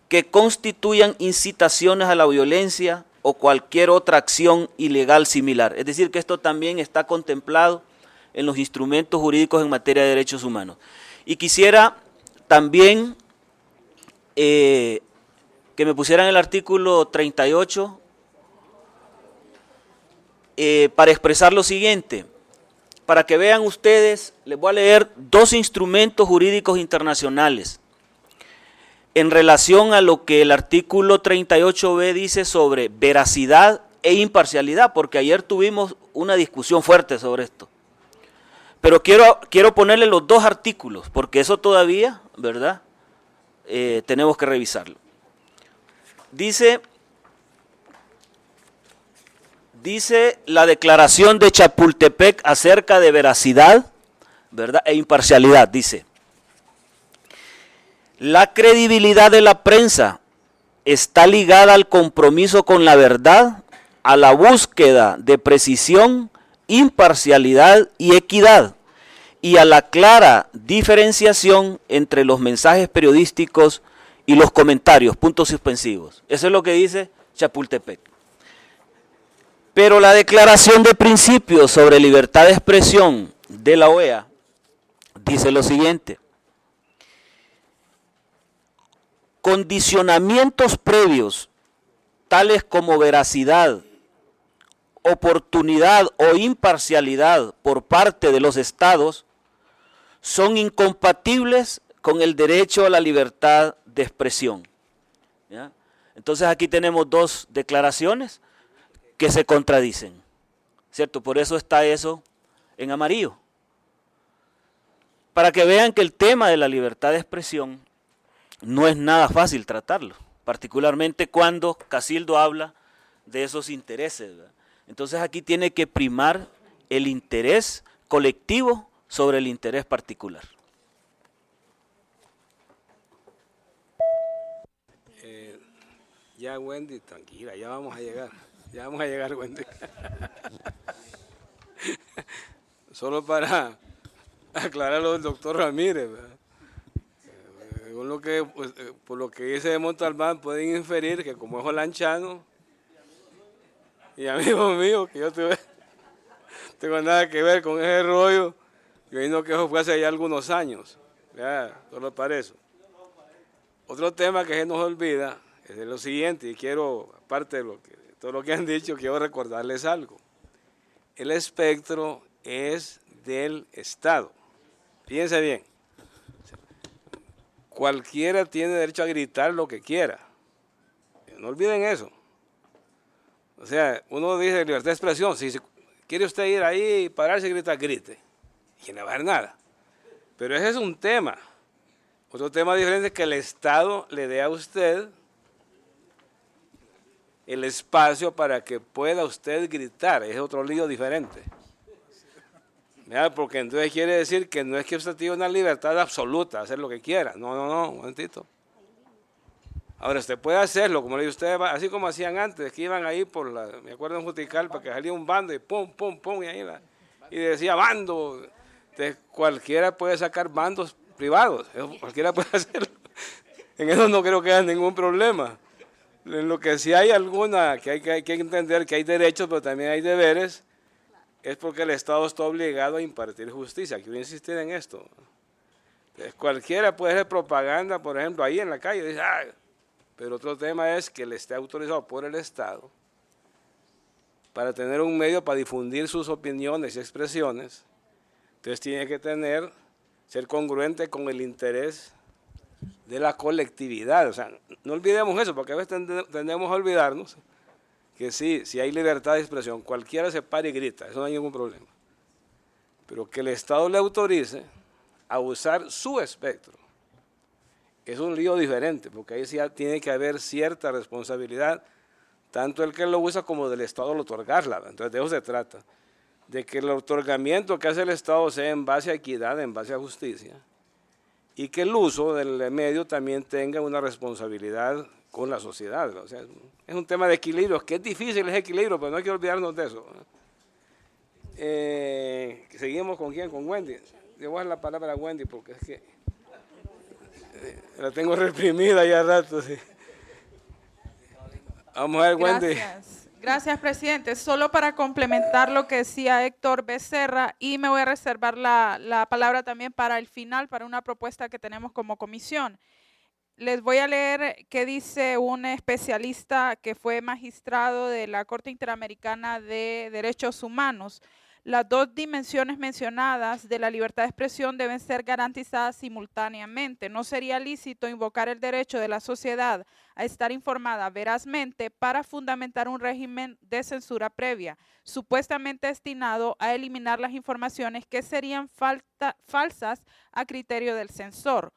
que constituyan incitaciones a la violencia o cualquier otra acción ilegal similar. Es decir, que esto también está contemplado en los instrumentos jurídicos en materia de derechos humanos. Y quisiera también que me pusieran el artículo 38 para expresar lo siguiente. Para que vean ustedes, les voy a leer dos instrumentos jurídicos internacionales en relación a lo que el artículo 38b dice sobre veracidad e imparcialidad, porque ayer tuvimos una discusión fuerte sobre esto. Pero quiero ponerle los dos artículos, porque eso todavía, ¿verdad?, tenemos que revisarlo. Dice la Declaración de Chapultepec acerca de veracidad, ¿verdad?, e imparcialidad, dice: la credibilidad de la prensa está ligada al compromiso con la verdad, a la búsqueda de precisión, imparcialidad y equidad, y a la clara diferenciación entre los mensajes periodísticos y los comentarios, puntos suspensivos. Eso es lo que dice Chapultepec. Pero la Declaración de Principios sobre Libertad de Expresión de la OEA dice lo siguiente: condicionamientos previos, tales como veracidad, oportunidad o imparcialidad por parte de los estados, son incompatibles con el derecho a la libertad de expresión. ¿Ya? Entonces aquí tenemos dos declaraciones que se contradicen, ¿cierto? Por eso está eso en amarillo. Para que vean que el tema de la libertad de expresión no es nada fácil tratarlo, particularmente cuando Casildo habla de esos intereses, ¿verdad? Entonces aquí tiene que primar el interés colectivo sobre el interés particular. Ya Wendy, tranquila, ya vamos a llegar. Ya vamos a llegar, Wendy. Solo para aclararlo del doctor Ramírez, ¿verdad? Por lo que dice de Montalbán, pueden inferir que como es holanchano y amigo mío, que yo tengo nada que ver con ese rollo, yo imagino que eso fue hace ya algunos años, ya, solo para eso. Otro tema que se nos olvida es lo siguiente, y quiero, aparte de todo lo que han dicho, quiero recordarles algo. El espectro es del Estado. Fíjense bien. Cualquiera tiene derecho a gritar lo que quiera. No olviden eso. O sea, uno dice libertad de expresión. Si quiere usted ir ahí y pararse y gritar, grite. Y no va a haber nada. Pero ese es un tema. Otro tema diferente es que el Estado le dé a usted el espacio para que pueda usted gritar. Es otro lío diferente. Porque entonces quiere decir que no es que usted tiene una libertad absoluta, hacer lo que quiera. No, un momentito. Ahora, usted puede hacerlo, como le digo usted, así como hacían antes, que iban ahí me acuerdo en Juticalpa, que salía un bando y pum, y ahí y decía bando. Entonces, cualquiera puede sacar bandos privados, cualquiera puede hacerlo. En eso no creo que haya ningún problema. En lo que sí hay alguna, que hay que entender que hay derechos, pero también hay deberes, es porque el Estado está obligado a impartir justicia. Quiero insistir en esto. Entonces, cualquiera puede hacer propaganda, por ejemplo, ahí en la calle, dice, pero otro tema es que le esté autorizado por el Estado para tener un medio para difundir sus opiniones y expresiones. Entonces tiene que ser congruente con el interés de la colectividad. O sea, no olvidemos eso, porque a veces tendemos a olvidarnos que sí, si hay libertad de expresión, cualquiera se para y grita, eso no hay ningún problema. Pero que el Estado le autorice a usar su espectro es un lío diferente, porque ahí sí tiene que haber cierta responsabilidad, tanto el que lo usa como del Estado al otorgarla. Entonces de eso se trata, de que el otorgamiento que hace el Estado sea en base a equidad, en base a justicia, y que el uso del medio también tenga una responsabilidad con la sociedad. O sea, es un tema de equilibrio, que es difícil ese equilibrio, pero no hay que olvidarnos de eso. Seguimos con quién, con Wendy. Le voy a dar la palabra a Wendy porque es que la tengo reprimida ya rato. Sí. Vamos a ver, Wendy. Gracias, presidente. Solo para complementar lo que decía Héctor Becerra, y me voy a reservar la palabra también para el final, para una propuesta que tenemos como comisión. Les voy a leer qué dice un especialista que fue magistrado de la Corte Interamericana de Derechos Humanos. Las dos dimensiones mencionadas de la libertad de expresión deben ser garantizadas simultáneamente. No sería lícito invocar el derecho de la sociedad a estar informada verazmente para fundamentar un régimen de censura previa, supuestamente destinado a eliminar las informaciones que serían falsas a criterio del censor.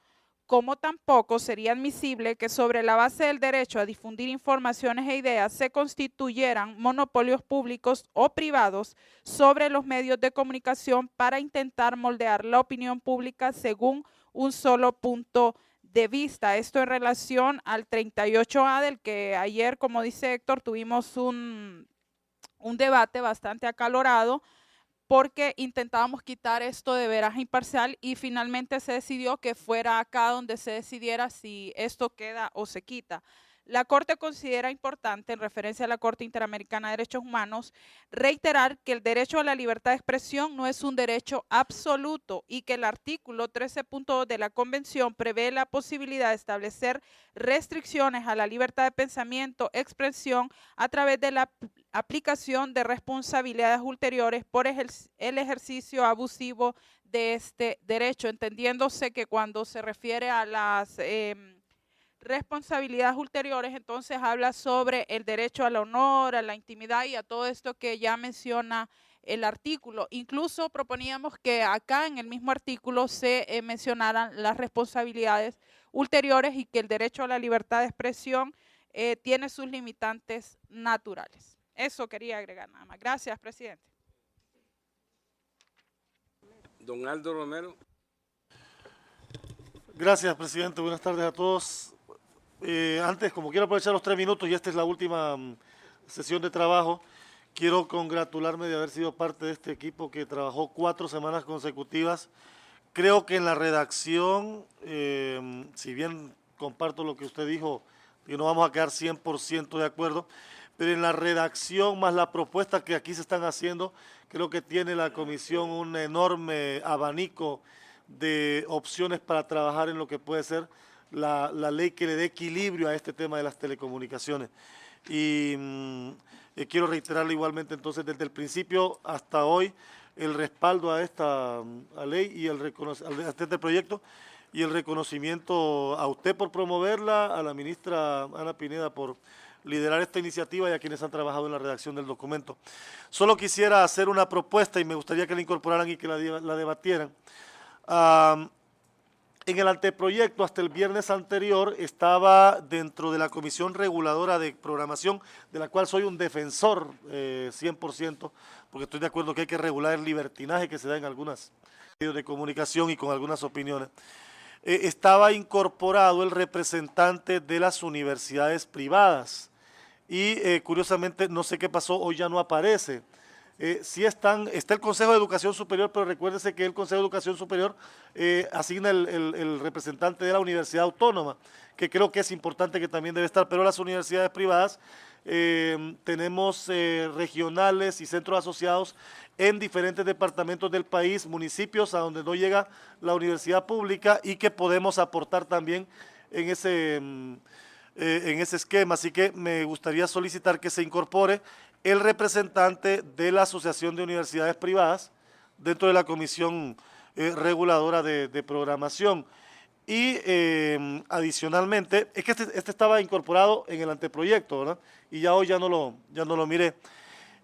Como tampoco sería admisible que sobre la base del derecho a difundir informaciones e ideas se constituyeran monopolios públicos o privados sobre los medios de comunicación para intentar moldear la opinión pública según un solo punto de vista. Esto en relación al 38A, del que ayer, como dice Héctor, tuvimos un debate bastante acalorado, porque intentábamos quitar esto de veraje imparcial y finalmente se decidió que fuera acá donde se decidiera si esto queda o se quita. La Corte considera importante, en referencia a la Corte Interamericana de Derechos Humanos, reiterar que el derecho a la libertad de expresión no es un derecho absoluto y que el artículo 13.2 de la Convención prevé la posibilidad de establecer restricciones a la libertad de pensamiento, expresión, a través de la aplicación de responsabilidades ulteriores por el ejercicio abusivo de este derecho, entendiéndose que cuando se refiere a las responsabilidades ulteriores, entonces habla sobre el derecho al honor, a la intimidad y a todo esto que ya menciona el artículo. Incluso proponíamos que acá en el mismo artículo se mencionaran las responsabilidades ulteriores y que el derecho a la libertad de expresión tiene sus limitantes naturales. Eso quería agregar nada más. Gracias, presidente. Don Aldo Romero. Gracias, presidente. Buenas tardes a todos. Antes, como quiero aprovechar los 3 minutos y esta es la última sesión de trabajo, quiero congratularme de haber sido parte de este equipo que trabajó 4 semanas consecutivas. Creo que en la redacción, si bien comparto lo que usted dijo, que no vamos a quedar 100% de acuerdo, pero en la redacción más la propuesta que aquí se están haciendo, creo que tiene la comisión un enorme abanico de opciones para trabajar en lo que puede ser la ley que le dé equilibrio a este tema de las telecomunicaciones. Y quiero reiterarle igualmente entonces desde el principio hasta hoy el respaldo a esta ley y a este proyecto y el reconocimiento a usted por promoverla, a la ministra Ana Pineda por liderar esta iniciativa y a quienes han trabajado en la redacción del documento. Solo quisiera hacer una propuesta y me gustaría que la incorporaran y que la debatieran. En el anteproyecto, hasta el viernes anterior, estaba dentro de la Comisión Reguladora de Programación, de la cual soy un defensor 100%, porque estoy de acuerdo que hay que regular el libertinaje que se da en algunos medios de comunicación y con algunas opiniones. Estaba incorporado el representante de las universidades privadas y curiosamente, no sé qué pasó, hoy ya no aparece. Sí está el Consejo de Educación Superior, pero recuérdese que el Consejo de Educación Superior asigna el representante de la Universidad Autónoma, que creo que es importante que también debe estar, pero las universidades privadas tenemos regionales y centros asociados en diferentes departamentos del país, municipios a donde no llega la universidad pública y que podemos aportar también en ese esquema. Así que me gustaría solicitar que se incorpore el representante de la Asociación de Universidades Privadas dentro de la Comisión Reguladora de Programación. Y adicionalmente, es que este estaba incorporado en el anteproyecto, ¿verdad? Y ya hoy ya no lo miré.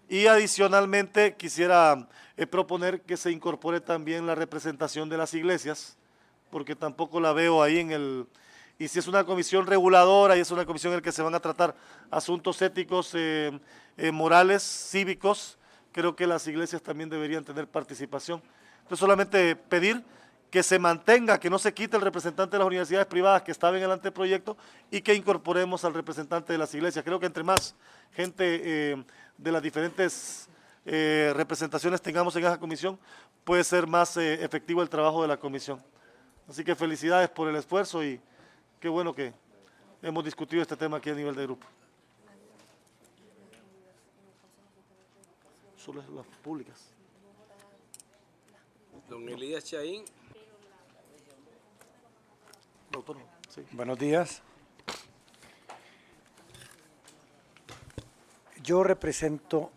Y adicionalmente quisiera proponer que se incorpore también la representación de las iglesias, porque tampoco la veo ahí en el... Y si es una comisión reguladora y es una comisión en la que se van a tratar asuntos éticos, morales, cívicos, creo que las iglesias también deberían tener participación. Entonces solamente pedir que se mantenga, que no se quite el representante de las universidades privadas que estaba en el anteproyecto y que incorporemos al representante de las iglesias. Creo que entre más gente de las diferentes representaciones tengamos en esa comisión, puede ser más efectivo el trabajo de la comisión. Así que felicidades por el esfuerzo y qué bueno que hemos discutido este tema aquí a nivel de grupo. Solo las públicas. Don Elías Chaín. Doctor, sí. Buenos días. Yo represento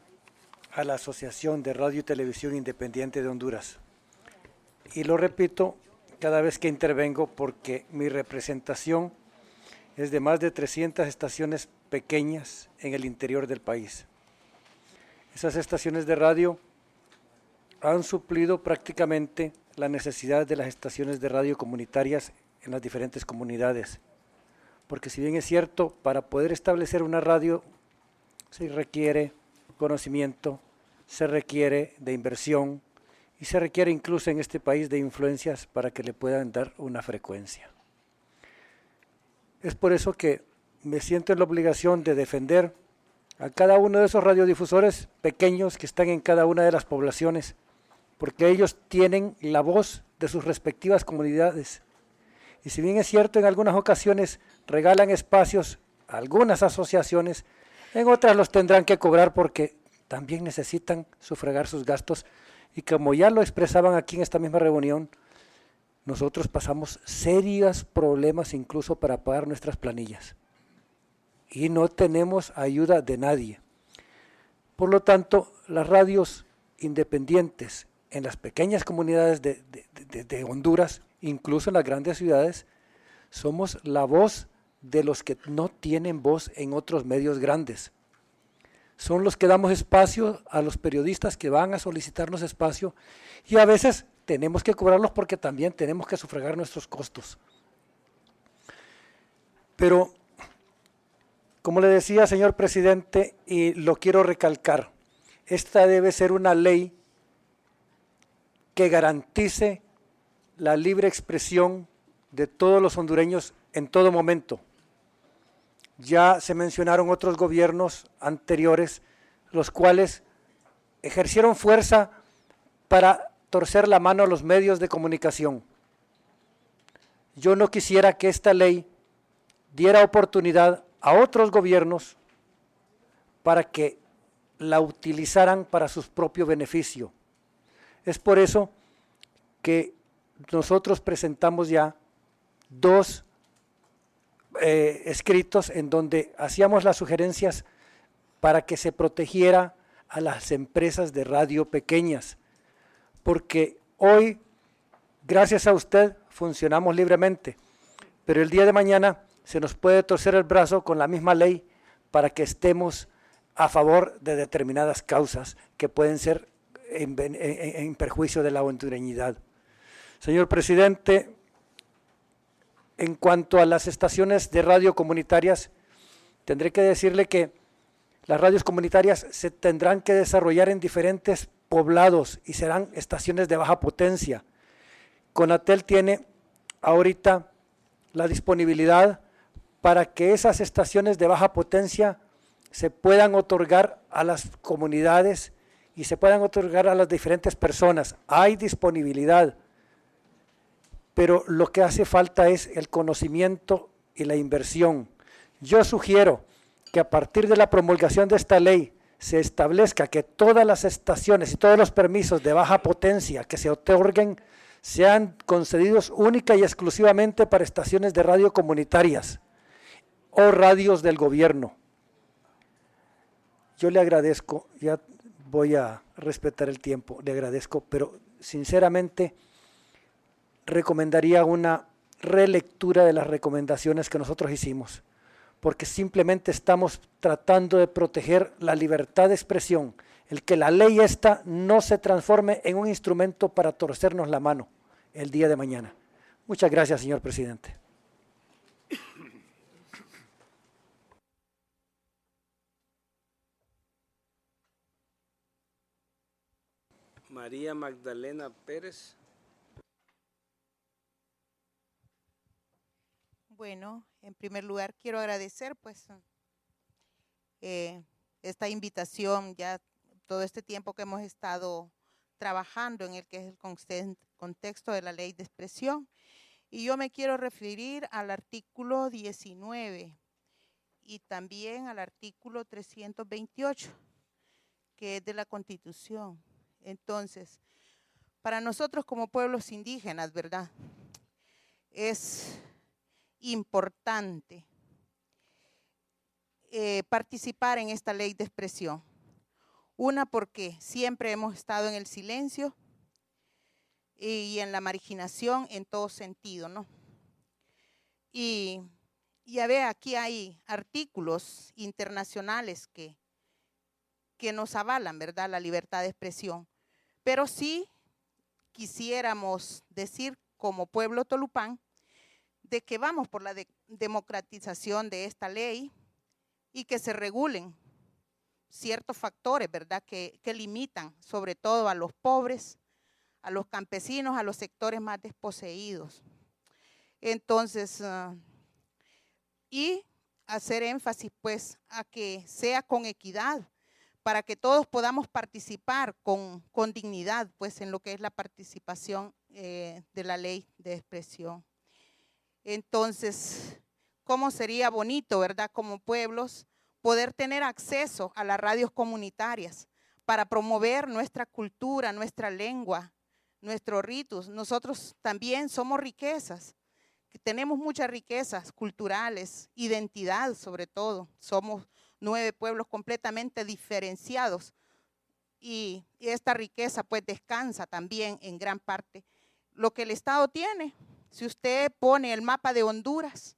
a la Asociación de Radio y Televisión Independiente de Honduras. Y lo repito cada vez que intervengo porque mi representación es de más de 300 estaciones pequeñas en el interior del país. Esas estaciones de radio han suplido prácticamente la necesidad de las estaciones de radio comunitarias en las diferentes comunidades. Porque si bien es cierto, para poder establecer una radio se requiere conocimiento, se requiere de inversión y se requiere incluso en este país de influencias para que le puedan dar una frecuencia. Es por eso que me siento en la obligación de defender a cada uno de esos radiodifusores pequeños que están en cada una de las poblaciones, porque ellos tienen la voz de sus respectivas comunidades. Y si bien es cierto, en algunas ocasiones regalan espacios algunas asociaciones, en otras los tendrán que cobrar porque también necesitan sufragar sus gastos. Y como ya lo expresaban aquí en esta misma reunión, nosotros pasamos serios problemas incluso para pagar nuestras planillas. Y no tenemos ayuda de nadie. Por lo tanto, las radios independientes en las pequeñas comunidades de Honduras, incluso en las grandes ciudades, somos la voz de los que no tienen voz en otros medios grandes. Son los que damos espacio a los periodistas que van a solicitarnos espacio y a veces tenemos que cobrarlos porque también tenemos que sufragar nuestros costos. Pero, como le decía, señor presidente, y lo quiero recalcar, esta debe ser una ley que garantice la libre expresión de todos los hondureños en todo momento. Ya se mencionaron otros gobiernos anteriores, los cuales ejercieron fuerza para torcer la mano a los medios de comunicación. Yo no quisiera que esta ley diera oportunidad a otros gobiernos para que la utilizaran para su propio beneficio. Es por eso que nosotros presentamos ya dos escritos en donde hacíamos las sugerencias para que se protegiera a las empresas de radio pequeñas, porque hoy, gracias a usted, funcionamos libremente, pero el día de mañana se nos puede torcer el brazo con la misma ley para que estemos a favor de determinadas causas que pueden ser en perjuicio de la hondureñidad. Señor presidente, en cuanto a las estaciones de radio comunitarias, tendré que decirle que las radios comunitarias se tendrán que desarrollar en diferentes poblados y serán estaciones de baja potencia. Conatel tiene ahorita la disponibilidad para que esas estaciones de baja potencia se puedan otorgar a las comunidades y se puedan otorgar a las diferentes personas. Hay disponibilidad, pero lo que hace falta es el conocimiento y la inversión. Yo sugiero que a partir de la promulgación de esta ley se establezca que todas las estaciones y todos los permisos de baja potencia que se otorguen sean concedidos única y exclusivamente para estaciones de radio comunitarias o radios del gobierno. Yo le agradezco, ya voy a respetar el tiempo, le agradezco, pero sinceramente recomendaría una relectura de las recomendaciones que nosotros hicimos, porque simplemente estamos tratando de proteger la libertad de expresión, el que la ley esta no se transforme en un instrumento para torcernos la mano el día de mañana. Muchas gracias, señor presidente. María Magdalena Pérez. Bueno, en primer lugar quiero agradecer pues esta invitación, ya todo este tiempo que hemos estado trabajando en el que es el contexto de la ley de expresión, y yo me quiero referir al artículo 19 y también al artículo 328, que es de la Constitución. Entonces, para nosotros como pueblos indígenas, ¿verdad?, es importante participar en esta ley de expresión. Una, porque siempre hemos estado en el silencio y en la marginación en todo sentido, ¿no? Y ya ve, aquí hay artículos internacionales que nos avalan, ¿verdad?, la libertad de expresión. Pero sí quisiéramos decir como pueblo tolupán de que vamos por la democratización de esta ley y que se regulen ciertos factores, ¿verdad?, que limitan sobre todo a los pobres, a los campesinos, a los sectores más desposeídos. Entonces, y hacer énfasis pues a que sea con equidad, para que todos podamos participar con dignidad pues en lo que es la participación de la ley de expresión. Entonces, cómo sería bonito, ¿verdad? Como pueblos, poder tener acceso a las radios comunitarias para promover nuestra cultura, nuestra lengua, nuestros ritos. Nosotros también somos riquezas, tenemos muchas riquezas culturales, identidad sobre todo. Somos 9 pueblos completamente diferenciados y esta riqueza pues descansa también en gran parte. Lo que el Estado tiene, si usted pone el mapa de Honduras,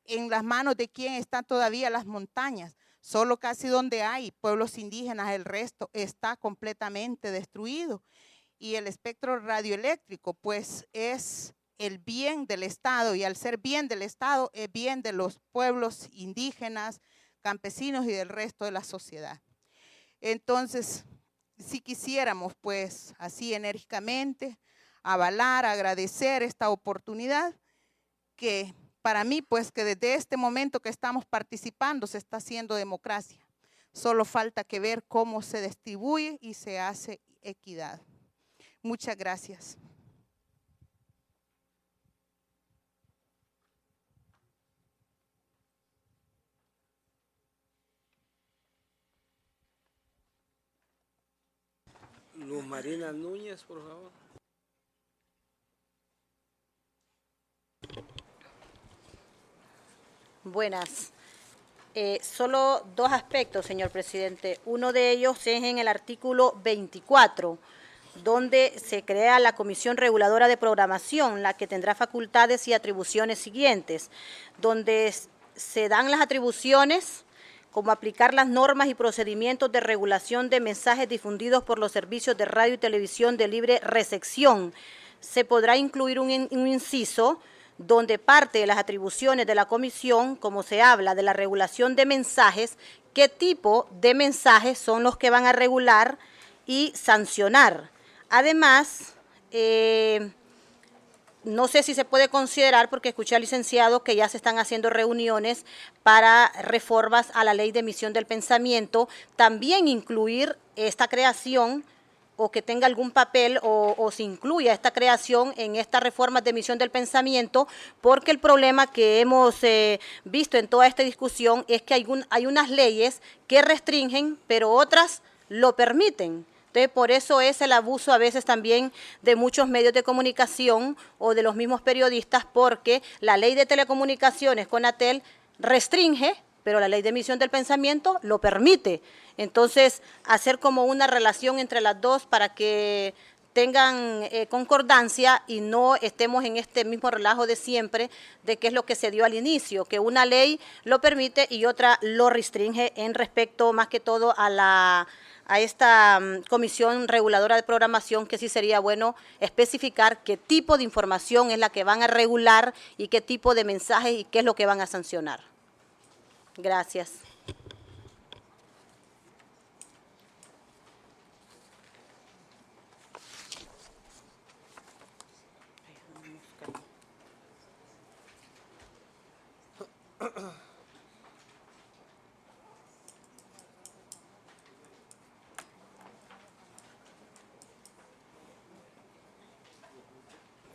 en las manos de quién están todavía las montañas, solo casi donde hay pueblos indígenas, el resto está completamente destruido. Y el espectro radioeléctrico pues es el bien del Estado, y al ser bien del Estado es bien de los pueblos indígenas, campesinos y del resto de la sociedad. Entonces, si quisiéramos pues así enérgicamente avalar, agradecer esta oportunidad que para mí pues que desde este momento que estamos participando se está haciendo democracia. Solo falta que ver cómo se distribuye y se hace equidad. Muchas gracias. Luz Marina Núñez, por favor. Buenas. Solo 2 aspectos, señor presidente. Uno de ellos es en el artículo 24, donde se crea la Comisión Reguladora de Programación, la que tendrá facultades y atribuciones siguientes, donde se dan las atribuciones como aplicar las normas y procedimientos de regulación de mensajes difundidos por los servicios de radio y televisión de libre recepción. Se podrá incluir un inciso donde parte de las atribuciones de la comisión, como se habla de la regulación de mensajes, qué tipo de mensajes son los que van a regular y sancionar. Además, no sé si se puede considerar, porque escuché al licenciado que ya se están haciendo reuniones para reformas a la ley de emisión del pensamiento, también incluir esta creación o que tenga algún papel o se incluya esta creación en estas reformas de emisión del pensamiento, porque el problema que hemos visto en toda esta discusión es que hay unas leyes que restringen, pero otras lo permiten. Entonces, por eso es el abuso a veces también de muchos medios de comunicación o de los mismos periodistas, porque la ley de telecomunicaciones, CONATEL, restringe, pero la ley de emisión del pensamiento lo permite. Entonces, hacer como una relación entre las dos para que tengan concordancia y no estemos en este mismo relajo de siempre de qué es lo que se dio al inicio, que una ley lo permite y otra lo restringe en respecto más que todo a esta Comisión Reguladora de Programación, que sí sería bueno especificar qué tipo de información es la que van a regular y qué tipo de mensajes y qué es lo que van a sancionar. Gracias.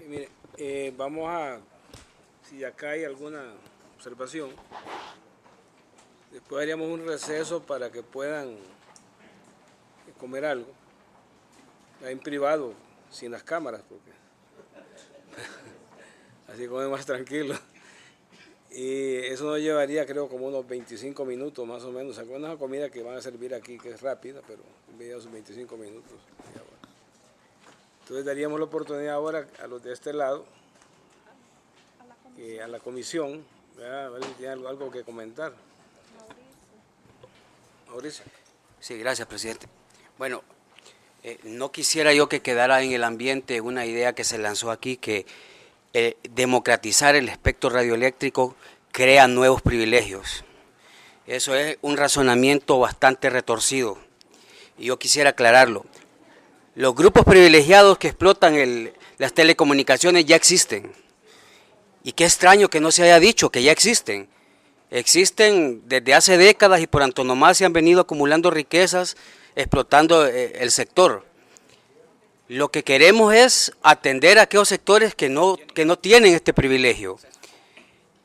Mire, vamos a, si acá hay alguna observación, después haríamos un receso para que puedan comer algo, en privado, sin las cámaras, porque así comen más tranquilo. Y eso nos llevaría, creo, como unos 25 minutos más o menos. ¿Se acuerdan de la comida que van a servir aquí, que es rápida, pero veía sus 25 minutos? Entonces daríamos la oportunidad ahora a los de este lado, a la comisión, ¿verdad? A ver si tienen algo que comentar. Mauricio. Sí, gracias, presidente. Bueno, no quisiera yo que quedara en el ambiente una idea que se lanzó aquí, que democratizar el espectro radioeléctrico crea nuevos privilegios. Eso es un razonamiento bastante retorcido y yo quisiera aclararlo. Los grupos privilegiados que explotan las telecomunicaciones ya existen. Y qué extraño que no se haya dicho que ya existen. Existen desde hace décadas y por antonomasia han venido acumulando riquezas, explotando el sector. Lo que queremos es atender a aquellos sectores que no tienen este privilegio.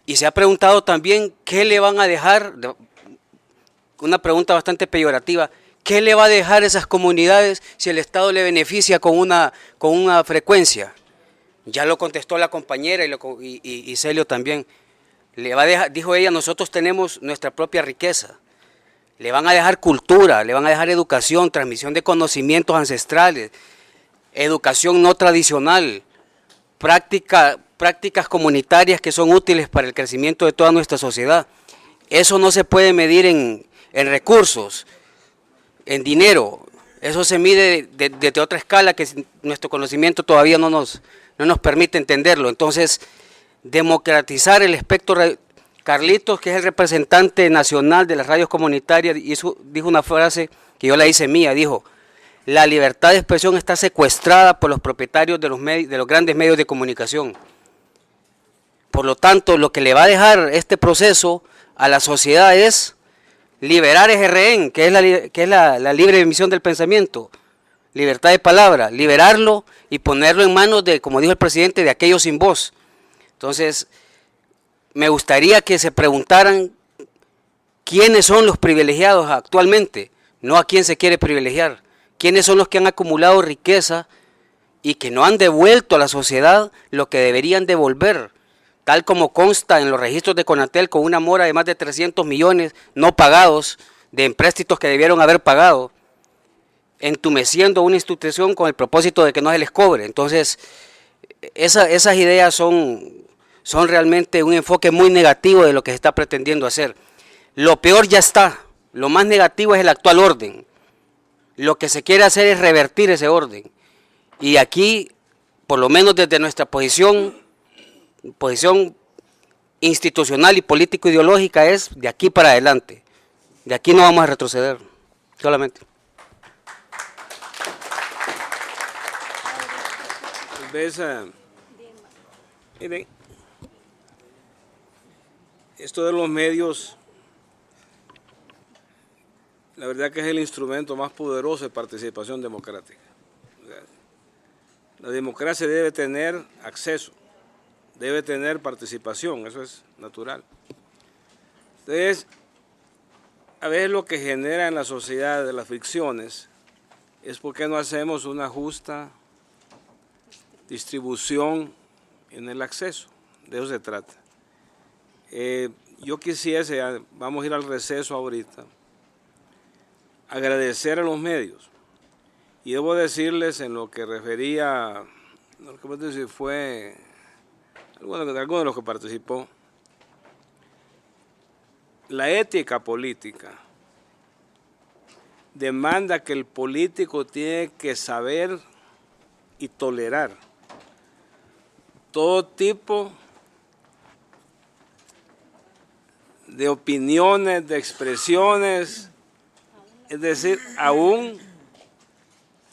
Y se ha preguntado también qué le van a dejar, una pregunta bastante peyorativa, ¿qué le va a dejar a esas comunidades si el Estado le beneficia con una frecuencia? Ya lo contestó la compañera y Celio también. Le va a dejar, dijo ella, nosotros tenemos nuestra propia riqueza. Le van a dejar cultura, le van a dejar educación, transmisión de conocimientos ancestrales, educación no tradicional, prácticas comunitarias que son útiles para el crecimiento de toda nuestra sociedad. Eso no se puede medir en recursos, en dinero. Eso se mide desde otra escala que nuestro conocimiento todavía no nos permite entenderlo. Entonces, democratizar el espectro. Carlitos, que es el representante nacional de las radios comunitarias, dijo una frase que yo la hice mía, dijo: la libertad de expresión está secuestrada por los propietarios de los grandes medios de comunicación. Por lo tanto, lo que le va a dejar este proceso a la sociedad es liberar ese rehén, que es la libre emisión del pensamiento, libertad de palabra, liberarlo y ponerlo en manos de, como dijo el presidente, de aquellos sin voz. Entonces, me gustaría que se preguntaran quiénes son los privilegiados actualmente, no a quién se quiere privilegiar, quiénes son los que han acumulado riqueza y que no han devuelto a la sociedad lo que deberían devolver, tal como consta en los registros de Conatel, con una mora de más de 300 millones no pagados de empréstitos que debieron haber pagado, entumeciendo una institución con el propósito de que no se les cobre. Entonces, esas ideas son realmente un enfoque muy negativo de lo que se está pretendiendo hacer. Lo peor ya está, lo más negativo es el actual orden. Lo que se quiere hacer es revertir ese orden. Y aquí, por lo menos desde nuestra posición institucional y político-ideológica, es de aquí para adelante. De aquí no vamos a retroceder, solamente. Miren, esto de los medios, la verdad que es el instrumento más poderoso de participación democrática. La democracia debe tener acceso, debe tener participación, eso es natural. Entonces, a veces lo que genera en la sociedad de las fricciones es porque no hacemos una justa distribución en el acceso, de eso se trata. Yo quisiese, vamos a ir al receso ahorita, agradecer a los medios. Y debo decirles en lo que refería, lo que decir fue alguno de los que participó, la ética política demanda que el político tiene que saber y tolerar todo tipo de opiniones, de expresiones, es decir, aún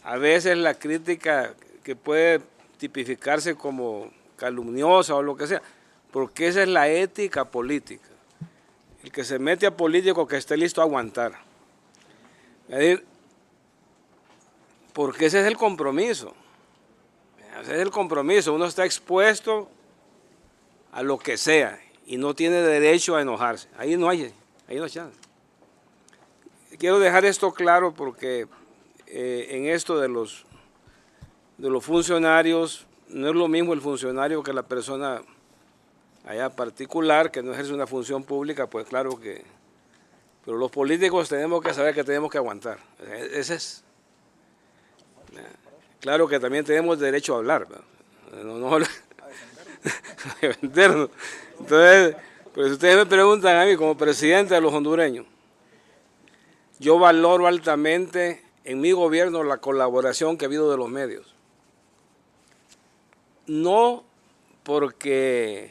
a veces la crítica que puede tipificarse como calumniosa o lo que sea, porque esa es la ética política. El que se mete a político que esté listo a aguantar. Es decir, porque ese es el compromiso. Ese es el compromiso. Uno está expuesto a lo que sea y no tiene derecho a enojarse. Ahí no hay chance. Quiero dejar esto claro porque en esto de los funcionarios, no es lo mismo el funcionario que la persona allá particular, que no ejerce una función pública, pues claro que... Pero los políticos tenemos que saber que tenemos que aguantar. Ese es... Claro que también tenemos derecho a hablar, no a defendernos. Entonces, pues ustedes me preguntan a mí como presidente de los hondureños, yo valoro altamente en mi gobierno la colaboración que ha habido de los medios. No porque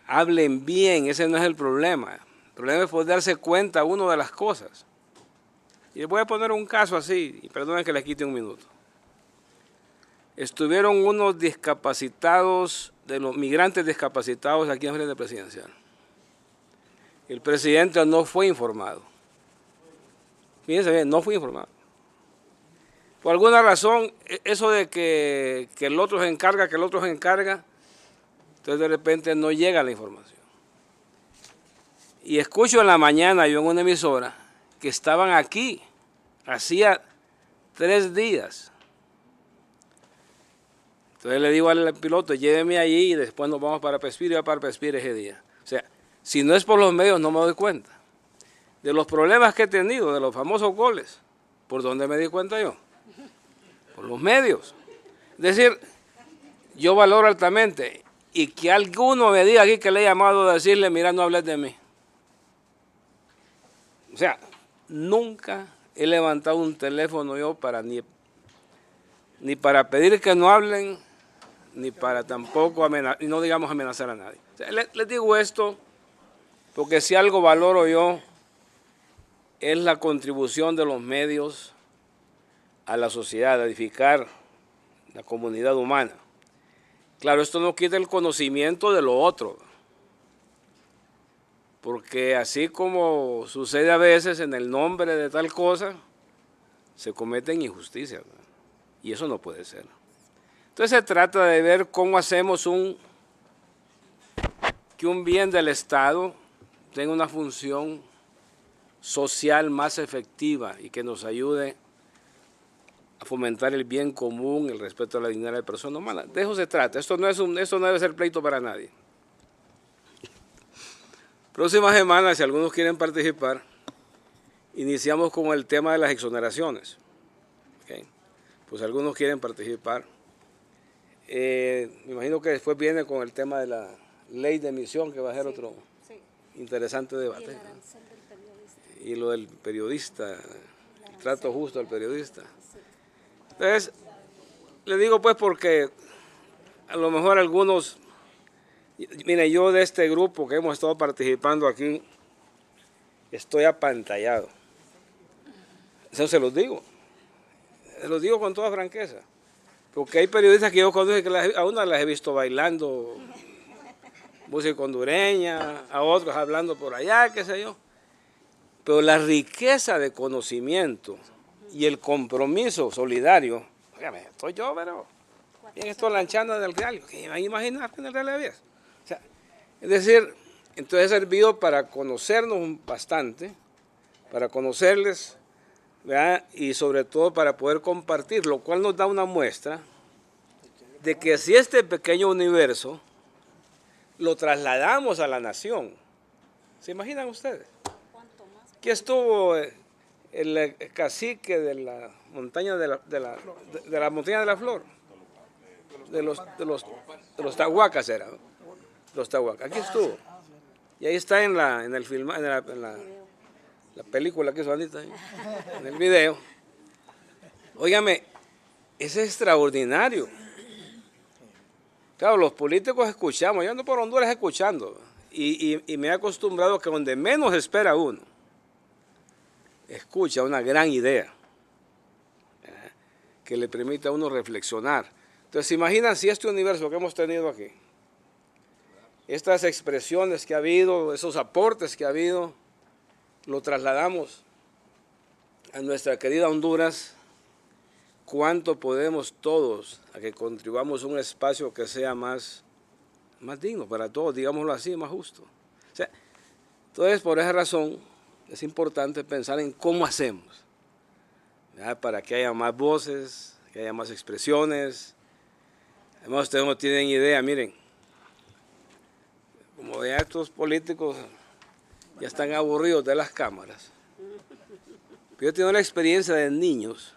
hablen bien, ese no es el problema. El problema es poder darse cuenta uno de las cosas. Y les voy a poner un caso así, y perdonen que les quite un minuto. Estuvieron unos discapacitados, de los migrantes discapacitados aquí en frente presidencial. El presidente no fue informado. Fíjense bien, no fue informado. Por alguna razón, eso de que el otro se encarga, Entonces de repente no llega la información. Y escucho en la mañana yo en una emisora que estaban aquí, hacía 3 días. Entonces le digo al piloto, lléveme allí y después nos vamos para Pespira, y va para Pespira ese día. O sea, si no es por los medios no me doy cuenta. De los problemas que he tenido, de los famosos goles, ¿por dónde me di cuenta yo? Por los medios. Es decir, yo valoro altamente y que alguno me diga aquí que le he llamado a decirle, mira, no hables de mí. O sea, nunca he levantado un teléfono yo para ni para pedir que no hablen, ni para tampoco amenazar, y no digamos amenazar a nadie. O sea, les digo esto porque si algo valoro yo es la contribución de los medios a la sociedad, a edificar la comunidad humana. Claro, esto no quita el conocimiento de lo otro, porque así como sucede a veces en el nombre de tal cosa, se cometen injusticias, ¿verdad? Y eso no puede ser. Entonces se trata de ver cómo hacemos que un bien del Estado tenga una función social más efectiva y que nos ayude a fomentar el bien común, el respeto a la dignidad de la persona humana. De eso se trata. Esto no debe ser pleito para nadie. Próxima semana, si algunos quieren participar, iniciamos con el tema de las exoneraciones. ¿Okay? Pues algunos quieren participar. Me imagino que después viene con el tema de la ley de emisión, que va a ser otro interesante debate. Y lo del periodista, el trato justo al periodista. Entonces, le digo pues porque a lo mejor algunos, mire, yo de este grupo que hemos estado participando aquí, estoy apantallado. Eso se los digo con toda franqueza. Porque hay periodistas que yo conozco que a unas las he visto bailando música hondureña, a otros hablando por allá, qué sé yo. Pero la riqueza de conocimiento y el compromiso solidario, dígame, estoy yo, pero bien estoy lanchando del real, ¿qué iban a imaginar en el real de Vías? O sea, es decir, entonces ha servido para conocernos bastante, para conocerles, ¿verdad? Y sobre todo para poder compartir, lo cual nos da una muestra de que si este pequeño universo lo trasladamos a la nación, ¿se imaginan ustedes? Aquí estuvo el cacique de la montaña de la montaña de la flor, de los tahuacas era, ¿no? Los tahuacas, aquí estuvo. Y ahí está en la película que hizo Anita, en el video. Óigame, es extraordinario. Claro, los políticos escuchamos, yo ando por Honduras escuchando, y me he acostumbrado que donde menos espera uno, escucha una gran idea que le permite a uno reflexionar. Entonces, ¿se imaginan si este universo que hemos tenido aquí, estas expresiones que ha habido, esos aportes que ha habido, lo trasladamos a nuestra querida Honduras? ¿Cuánto podemos todos a que contribuyamos a un espacio que sea más digno para todos, digámoslo así, más justo? O sea, entonces, por esa razón, es importante pensar en cómo hacemos, ¿verdad? Para que haya más voces, que haya más expresiones. Además, ustedes no tienen idea, miren, como ya estos políticos ya están aburridos de las cámaras. Yo he tenido la experiencia de niños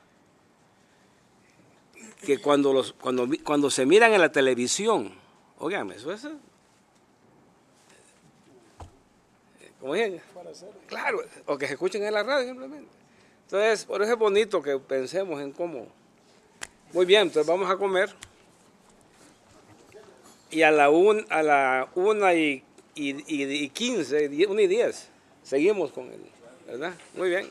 que cuando se miran en la televisión, óigame, eso es, ¿cómo dicen? Claro, o que se escuchen en la radio simplemente. Entonces, por eso es bonito que pensemos en cómo. Muy bien, entonces vamos a comer. Y a la 1:15, 1:10, seguimos con él, ¿verdad? Muy bien.